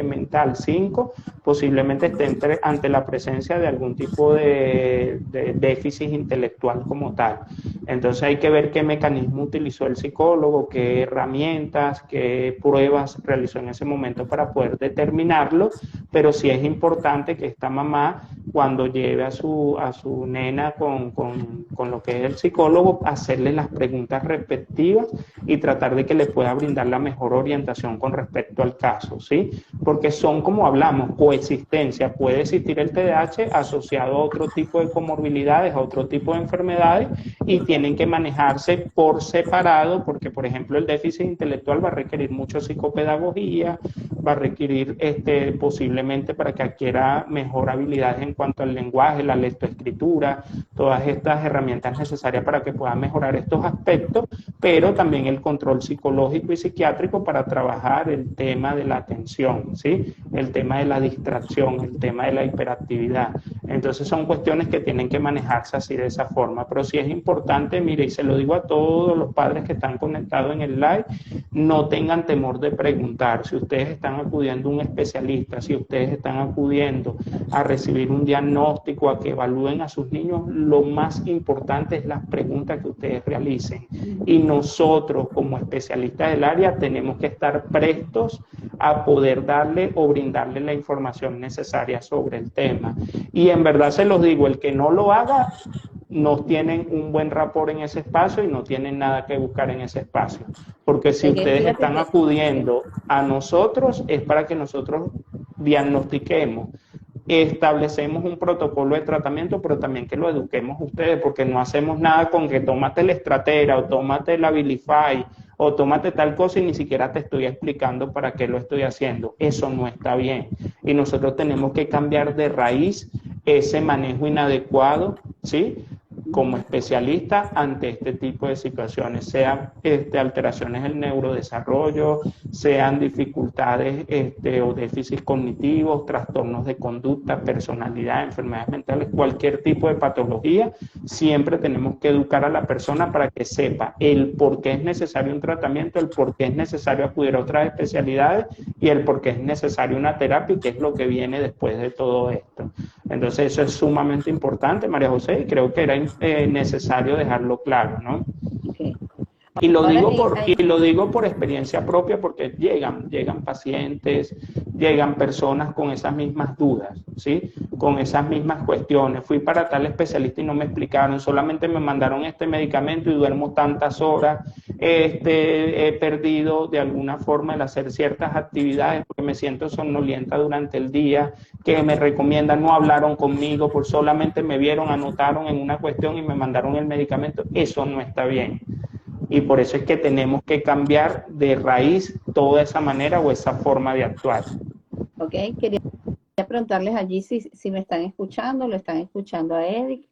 mental 5, posiblemente esté ante la presencia de algún tipo de déficit intelectual como tal. Entonces hay que ver qué mecanismo utilizó el psicólogo, qué herramientas, qué pruebas realizó en ese momento para poder determinarlo, pero sí es importante que esta mamá, cuando lleve a su nena con lo que es el psicólogo, psicólogo hacerle las preguntas respectivas y tratar de que le pueda brindar la mejor orientación con respecto al caso, ¿sí? Porque son, como hablamos, coexistencia. Puede existir el TDAH asociado a otro tipo de comorbilidades, a otro tipo de enfermedades, y tienen que manejarse por separado, porque, por ejemplo, el déficit intelectual va a requerir mucho psicopedagogía, va a requerir posiblemente para que adquiera mejor habilidades en cuanto al lenguaje, la lectoescritura, todas estas herramientas necesarias para que pueda mejorar estos aspectos, pero también el control psicológico y psiquiátrico para trabajar el tema de la atención, ¿sí? El tema de la distracción, el tema de la hiperactividad. Entonces son cuestiones que tienen que manejarse así de esa forma, pero sí es importante, mire, y se lo digo a todos los padres que están conectados en el live, no tengan temor de preguntar. Si ustedes están acudiendo a un especialista, si ustedes están acudiendo a recibir un diagnóstico, a que evalúen a sus niños, lo más importante es las preguntas que ustedes realicen. Y nosotros, como especialistas del área, tenemos que estar prestos a poder darle o brindarle la información necesaria sobre el tema. Y en verdad se los digo, el que no lo haga, no tienen un buen rapport en ese espacio y no tienen nada que buscar en ese espacio. Porque si ustedes están acudiendo a nosotros, es para que nosotros diagnostiquemos, establecemos un protocolo de tratamiento, pero también que lo eduquemos ustedes, porque no hacemos nada con que tómate la estratera o tómate la Abilify o tómate tal cosa y ni siquiera te estoy explicando para qué lo estoy haciendo. Eso no está bien. Y nosotros tenemos que cambiar de raíz ese manejo inadecuado, ¿sí? Como especialista ante este tipo de situaciones, sean alteraciones del neurodesarrollo, sean dificultades o déficits cognitivos, trastornos de conducta, personalidad, enfermedades mentales, cualquier tipo de patología, siempre tenemos que educar a la persona para que sepa el por qué es necesario un tratamiento, el por qué es necesario acudir a otras especialidades y el por qué es necesario una terapia y qué es lo que viene después de todo esto. Entonces eso es sumamente importante, María José, y creo que era necesario dejarlo claro, ¿no? Okay. Y lo digo por experiencia propia, porque llegan pacientes, llegan personas con esas mismas dudas, ¿sí? Con esas mismas cuestiones. Fui para tal especialista y no me explicaron, solamente me mandaron este medicamento y duermo tantas horas, he perdido de alguna forma el hacer ciertas actividades porque me siento somnolienta durante el día, que me recomiendan, no hablaron conmigo, por solamente me vieron, anotaron en una cuestión y me mandaron el medicamento. Eso no está bien. Y por eso es que tenemos que cambiar de raíz toda esa manera o esa forma de actuar. Ok, quería preguntarles allí si me están escuchando, lo están escuchando a Eric.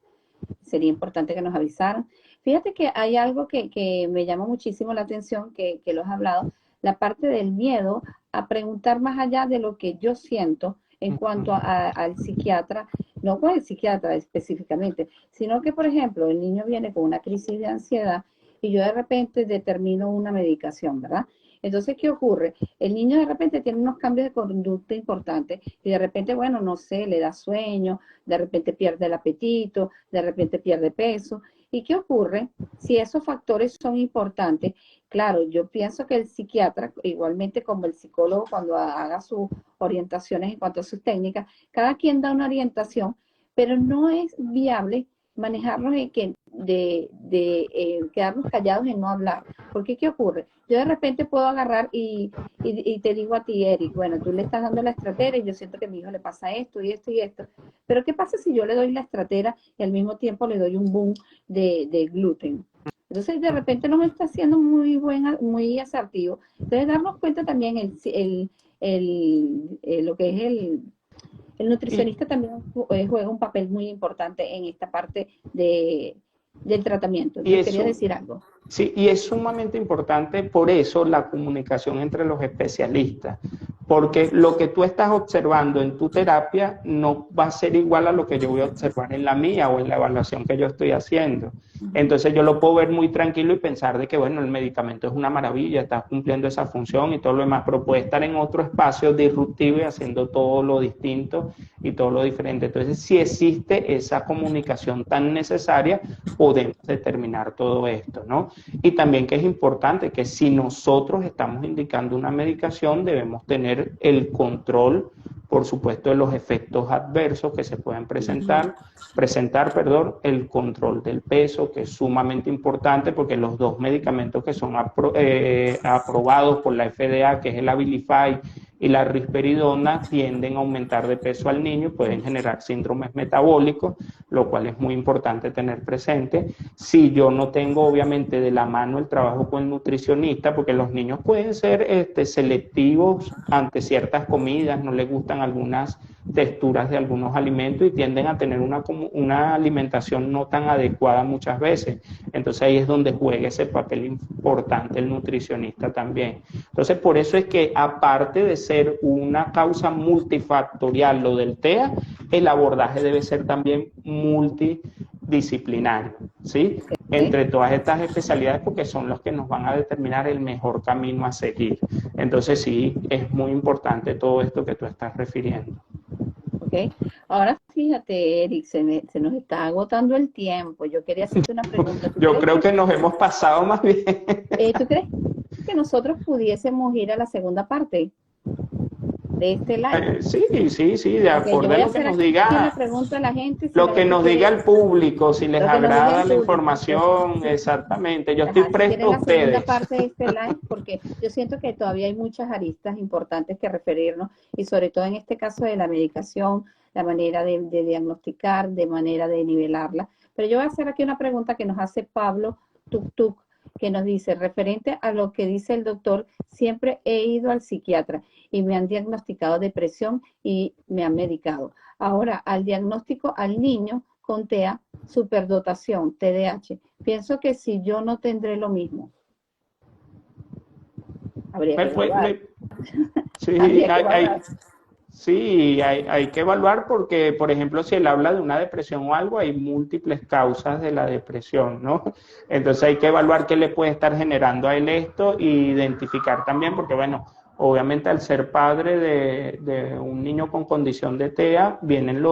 Sería importante que nos avisaran. Fíjate que hay algo que me llama muchísimo la atención, que lo has hablado, la parte del miedo a preguntar más allá de lo que yo siento en cuanto al psiquiatra, no con el psiquiatra específicamente, sino que, por ejemplo, el niño viene con una crisis de ansiedad y yo de repente determino una medicación, ¿verdad? Entonces, ¿qué ocurre? El niño de repente tiene unos cambios de conducta importantes y de repente, bueno, no sé, le da sueño, de repente pierde el apetito, de repente pierde peso. ¿Y qué ocurre? Si esos factores son importantes, claro, yo pienso que el psiquiatra, igualmente como el psicólogo, cuando haga sus orientaciones en cuanto a sus técnicas, cada quien da una orientación, pero no es viable manejarnos en que quedarnos callados y no hablar. Porque ¿qué ocurre? Yo de repente puedo agarrar y te digo a ti, Eric, bueno, tú le estás dando la estratera y yo siento que a mi hijo le pasa esto y esto y esto. Pero ¿qué pasa si yo le doy la estratera y al mismo tiempo le doy un boom de gluten? Entonces de repente no me está haciendo muy asertivo. Entonces darnos cuenta también lo que es el nutricionista también juega un papel muy importante en esta parte del tratamiento. ¿Te quería decir algo? Sí, y es sumamente importante por eso la comunicación entre los especialistas, porque lo que tú estás observando en tu terapia no va a ser igual a lo que yo voy a observar en la mía o en la evaluación que yo estoy haciendo. Entonces yo lo puedo ver muy tranquilo y pensar de que, bueno, el medicamento es una maravilla, está cumpliendo esa función y todo lo demás, pero puede estar en otro espacio disruptivo y haciendo todo lo distinto y todo lo diferente. Entonces, si existe esa comunicación tan necesaria, podemos determinar todo esto, ¿no? Y también que es importante que si nosotros estamos indicando una medicación, debemos tener el control por supuesto, de los efectos adversos que se pueden presentar, el control del peso, que es sumamente importante porque los dos medicamentos que son aprobados por la FDA, que es el Abilify y la risperidona, tienden a aumentar de peso al niño, pueden generar síndromes metabólicos, lo cual es muy importante tener presente. Si yo no tengo obviamente de la mano el trabajo con el nutricionista, porque los niños pueden ser selectivos ante ciertas comidas, no les gustan algunas texturas de algunos alimentos y tienden a tener una alimentación no tan adecuada muchas veces. Entonces ahí es donde juega ese papel importante el nutricionista también. Entonces por eso es que aparte de ser una causa multifactorial lo del TEA, el abordaje debe ser también multidisciplinario, ¿sí? Entre todas estas especialidades, porque son los que nos van a determinar el mejor camino a seguir. Entonces sí, es muy importante todo esto que tú estás refiriendo. Ok, ahora fíjate, Eric, se nos está agotando el tiempo. Yo quería hacerte una pregunta. Yo creo que nos hemos pasado más bien. ¿Tú crees que nosotros pudiésemos ir a la segunda parte de este live? Sí, de acuerdo a lo que nos diga, una pregunta a la gente, lo que nos diga el público, si les agrada la información, exactamente. Yo estoy presto a ustedes. La segunda parte de este live, porque yo siento que todavía hay muchas aristas importantes que referirnos, y sobre todo en este caso de la medicación, la manera de diagnosticar, de manera de nivelarla. Pero yo voy a hacer aquí una pregunta que nos hace Pablo Tuk, que nos dice, referente a lo que dice el doctor, siempre he ido al psiquiatra y me han diagnosticado depresión y me han medicado. Ahora, al diagnóstico al niño con TEA, superdotación, TDAH, pienso que si yo no tendré lo mismo. Habría que evaluar. Sí, hay que evaluar porque, por ejemplo, si él habla de una depresión o algo, hay múltiples causas de la depresión, ¿no? Entonces hay que evaluar qué le puede estar generando a él esto e identificar también, porque bueno, obviamente al ser padre de un niño con condición de TEA, vienen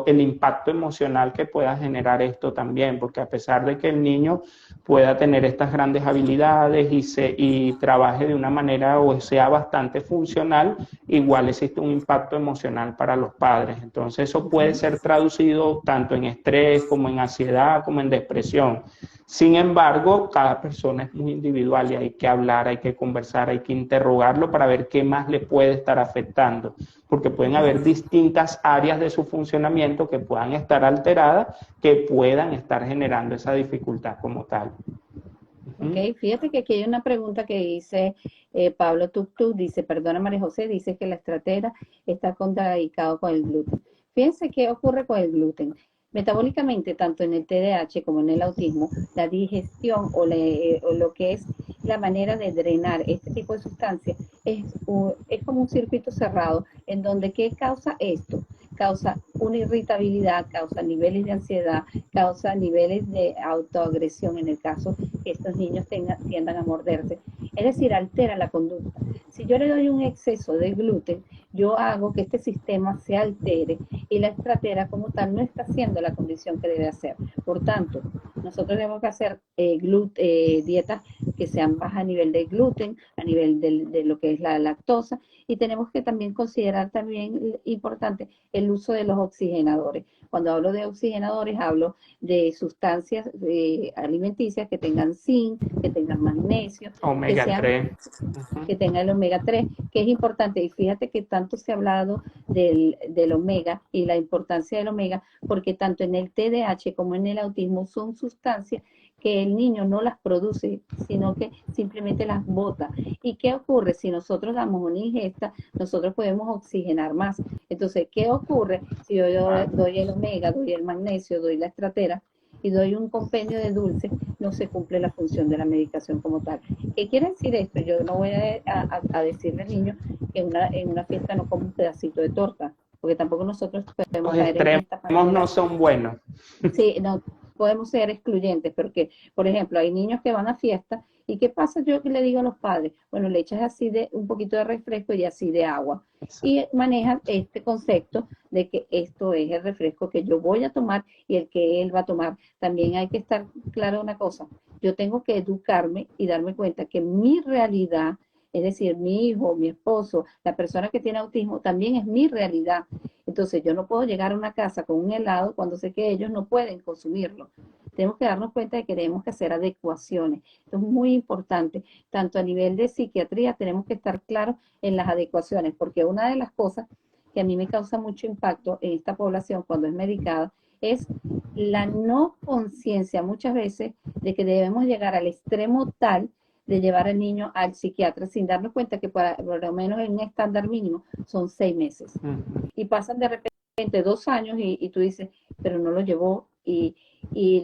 el impacto emocional que pueda generar esto también, porque a pesar de que el niño pueda tener estas grandes habilidades y trabaje de una manera o sea bastante funcional, igual existe un impacto emocional para los padres. Entonces eso puede ser traducido tanto en estrés como en ansiedad, como en depresión. Sin embargo, cada persona es muy individual y hay que hablar, hay que conversar, hay que interrogarlo para ver qué más le puede estar afectando, porque pueden haber distintas áreas de su funcionamiento que puedan estar alteradas, que puedan estar generando esa dificultad como tal. Ok, fíjate que aquí hay una pregunta que dice Pablo Tuk, dice, perdona María José, dice que la estratera está contraindicado con el gluten. Fíjense qué ocurre con el gluten. Metabólicamente, tanto en el TDAH como en el autismo, la digestión o lo que es la manera de drenar este tipo de sustancias es como un circuito cerrado en donde ¿qué causa esto? Causa una irritabilidad, causa niveles de ansiedad, causa niveles de autoagresión en el caso que estos niños tiendan a morderse. Es decir, altera la conducta. Si yo le doy un exceso de gluten, yo hago que este sistema se altere y la estratera como tal no está haciendo la condición que debe hacer. Por tanto, nosotros tenemos que hacer dietas que sean bajas a nivel de gluten, a nivel de lo que es la lactosa, y tenemos que también considerar también importante el uso de los oxigenadores. Cuando hablo de oxigenadores, hablo de sustancias alimenticias que tengan zinc, que tengan magnesio, omega 3. Que tengan el omega 3, que es importante. Y fíjate que tanto se ha hablado del omega y la importancia del omega, porque tanto en el TDAH como en el autismo son sustancias que el niño no las produce, sino que simplemente las bota. ¿Y qué ocurre? Si nosotros damos una ingesta, nosotros podemos oxigenar más. Entonces, ¿qué ocurre si yo doy el omega, doy el magnesio, doy la estratera y doy un compendio de dulces? No se cumple la función de la medicación como tal. ¿Qué quiere decir esto? Yo no voy a decirle al niño que en una fiesta no come un pedacito de torta, porque tampoco nosotros podemos Los caer en esta extremos no son buenos. Sí, no podemos ser excluyentes, porque, por ejemplo, hay niños que van a fiestas y ¿qué pasa? Yo le digo a los padres, bueno, le echas así de un poquito de refresco y así de agua. Y manejan este concepto de que esto es el refresco que yo voy a tomar y el que él va a tomar. También hay que estar claro una cosa, yo tengo que educarme y darme cuenta que mi realidad Es decir, mi hijo, mi esposo, la persona que tiene autismo, también es mi realidad. Entonces yo no puedo llegar a una casa con un helado cuando sé que ellos no pueden consumirlo. Tenemos que darnos cuenta de que tenemos que hacer adecuaciones. Esto es muy importante. Tanto a nivel de psiquiatría tenemos que estar claros en las adecuaciones, porque una de las cosas que a mí me causa mucho impacto en esta población cuando es medicada es la no conciencia muchas veces de que debemos llegar al extremo tal de llevar al niño al psiquiatra sin darnos cuenta que por lo menos en un estándar mínimo son 6 meses. Y pasan de repente 2 años y tú dices, pero no lo llevó y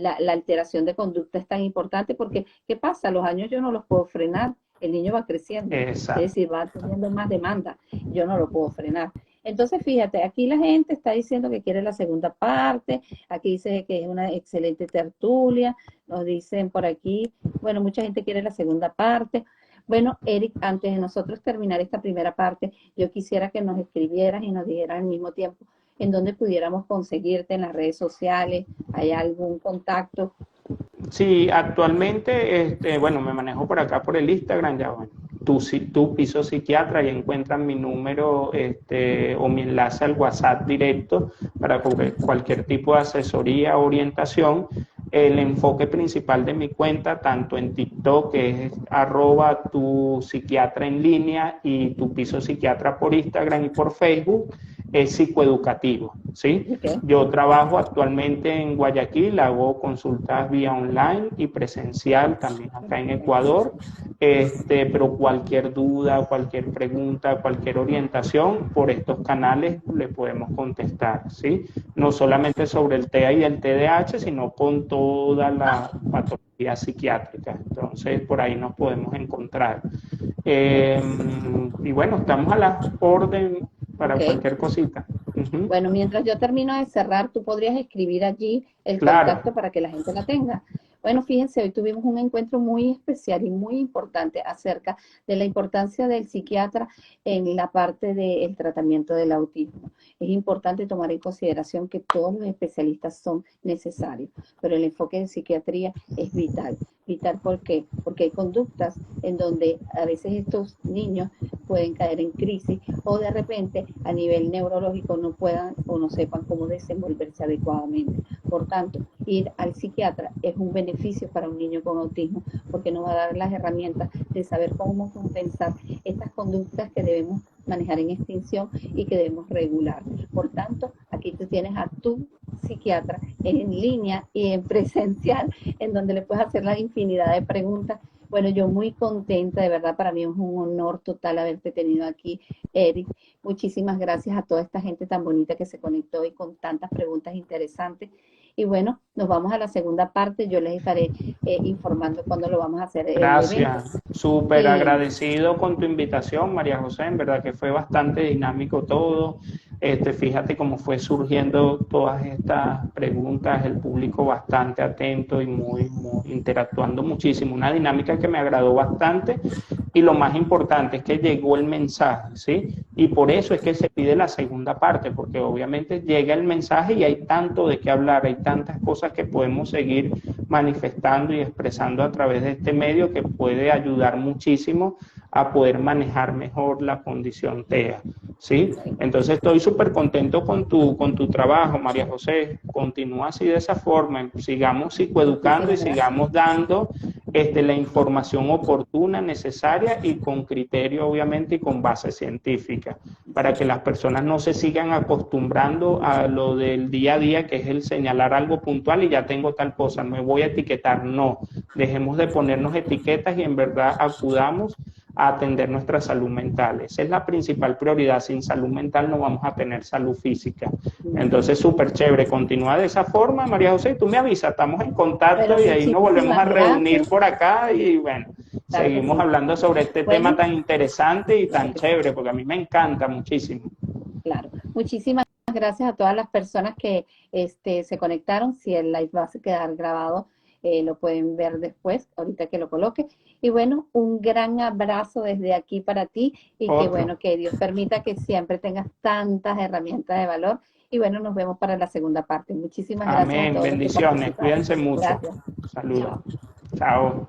la alteración de conducta es tan importante porque, ¿qué pasa? Los años yo no los puedo frenar, el niño va creciendo, es Exacto. decir, va teniendo más demanda, yo no lo puedo frenar. Entonces, fíjate, aquí la gente está diciendo que quiere la segunda parte, aquí dice que es una excelente tertulia, nos dicen por aquí, bueno, mucha gente quiere la segunda parte. Bueno, Eric, antes de nosotros terminar esta primera parte, yo quisiera que nos escribieras y nos dijeras al mismo tiempo en dónde pudiéramos conseguirte en las redes sociales, ¿hay algún contacto? Sí, actualmente, bueno, me manejo por acá por el Instagram, ya bueno, tu piso psiquiatra, y encuentran mi número o mi enlace al WhatsApp directo para cualquier tipo de asesoría o orientación. El enfoque principal de mi cuenta, tanto en TikTok, que es @tu psiquiatra en línea, y tu piso psiquiatra por Instagram y por Facebook, es psicoeducativo, ¿sí? Okay. Yo trabajo actualmente en Guayaquil, hago consultas vía online y presencial también acá en Ecuador, pero cualquier duda, cualquier pregunta, cualquier orientación por estos canales le podemos contestar, ¿sí? No solamente sobre el TEA y el TDAH, sino con toda la patología psiquiátrica. Entonces, por ahí nos podemos encontrar. Y bueno, estamos a la orden para Ok. cualquier cosita. Uh-huh. Bueno, mientras yo termino de cerrar, tú podrías escribir allí el Claro. contacto para que la gente la tenga. Bueno, fíjense, hoy tuvimos un encuentro muy especial y muy importante acerca de la importancia del psiquiatra en la parte del tratamiento del autismo. Es importante tomar en consideración que todos los especialistas son necesarios, pero el enfoque de psiquiatría es vital. Vital, ¿por qué? Porque hay conductas en donde a veces estos niños pueden caer en crisis o de repente a nivel neurológico no puedan o no sepan cómo desenvolverse adecuadamente. Por tanto, ir al psiquiatra es un beneficio para un niño con autismo porque nos va a dar las herramientas de saber cómo compensar estas conductas que debemos manejar en extinción y que debemos regular. Por tanto, aquí tú tienes a tu psiquiatra en línea y en presencial, en donde le puedes hacer la infinidad de preguntas. Bueno, yo muy contenta, de verdad, para mí es un honor total haberte tenido aquí, Eric. Muchísimas gracias a toda esta gente tan bonita que se conectó y con tantas preguntas interesantes. Y bueno, nos vamos a la segunda parte. Yo les estaré informando cuándo lo vamos a hacer el evento. Gracias, súper Y agradecido con tu invitación, María José, en verdad que fue bastante dinámico todo. Fíjate cómo fue surgiendo todas estas preguntas, el público bastante atento y muy interactuando muchísimo, una dinámica que me agradó bastante, y lo más importante es que llegó el mensaje, ¿sí? Y por eso es que se pide la segunda parte, porque obviamente llega el mensaje y hay tanto de qué hablar, hay tantas cosas que podemos seguir manifestando y expresando a través de este medio que puede ayudar muchísimo a poder manejar mejor la condición TEA, ¿sí? Entonces estoy súper contento con tu trabajo, María José. Continúa así de esa forma, sigamos psicoeducando y muchísimas gracias. sigamos dando la información oportuna, necesaria y con criterio, obviamente, y con base científica, para que las personas no se sigan acostumbrando a lo del día a día, que es el señalar algo puntual y ya tengo tal cosa, me voy a etiquetar. No, dejemos de ponernos etiquetas y en verdad acudamos a atender nuestra salud mental. Esa es la principal prioridad. Sin salud mental no vamos a tener salud física. Entonces, súper chévere. Continúa de esa forma, María José. Tú me avisas, estamos en contacto Bueno, y ahí nos volvemos a muchísimas reunir gracias. por acá y bueno, Claro que seguimos sí. hablando sobre este tema Bueno, tan interesante y claro tan que sí. chévere, porque a mí me encanta muchísimo. Claro. Muchísimas gracias a todas las personas que se conectaron. Si el live va a quedar grabado, lo pueden ver después, ahorita que lo coloque. Y bueno, un gran abrazo desde aquí para ti y que Otro. bueno, que Dios permita que siempre tengas tantas herramientas de valor. Y bueno, nos vemos para la segunda parte. Muchísimas gracias a Amén. todos los que Bendiciones. participaron. Cuídense mucho. Gracias. Saludos. Chao. Chao.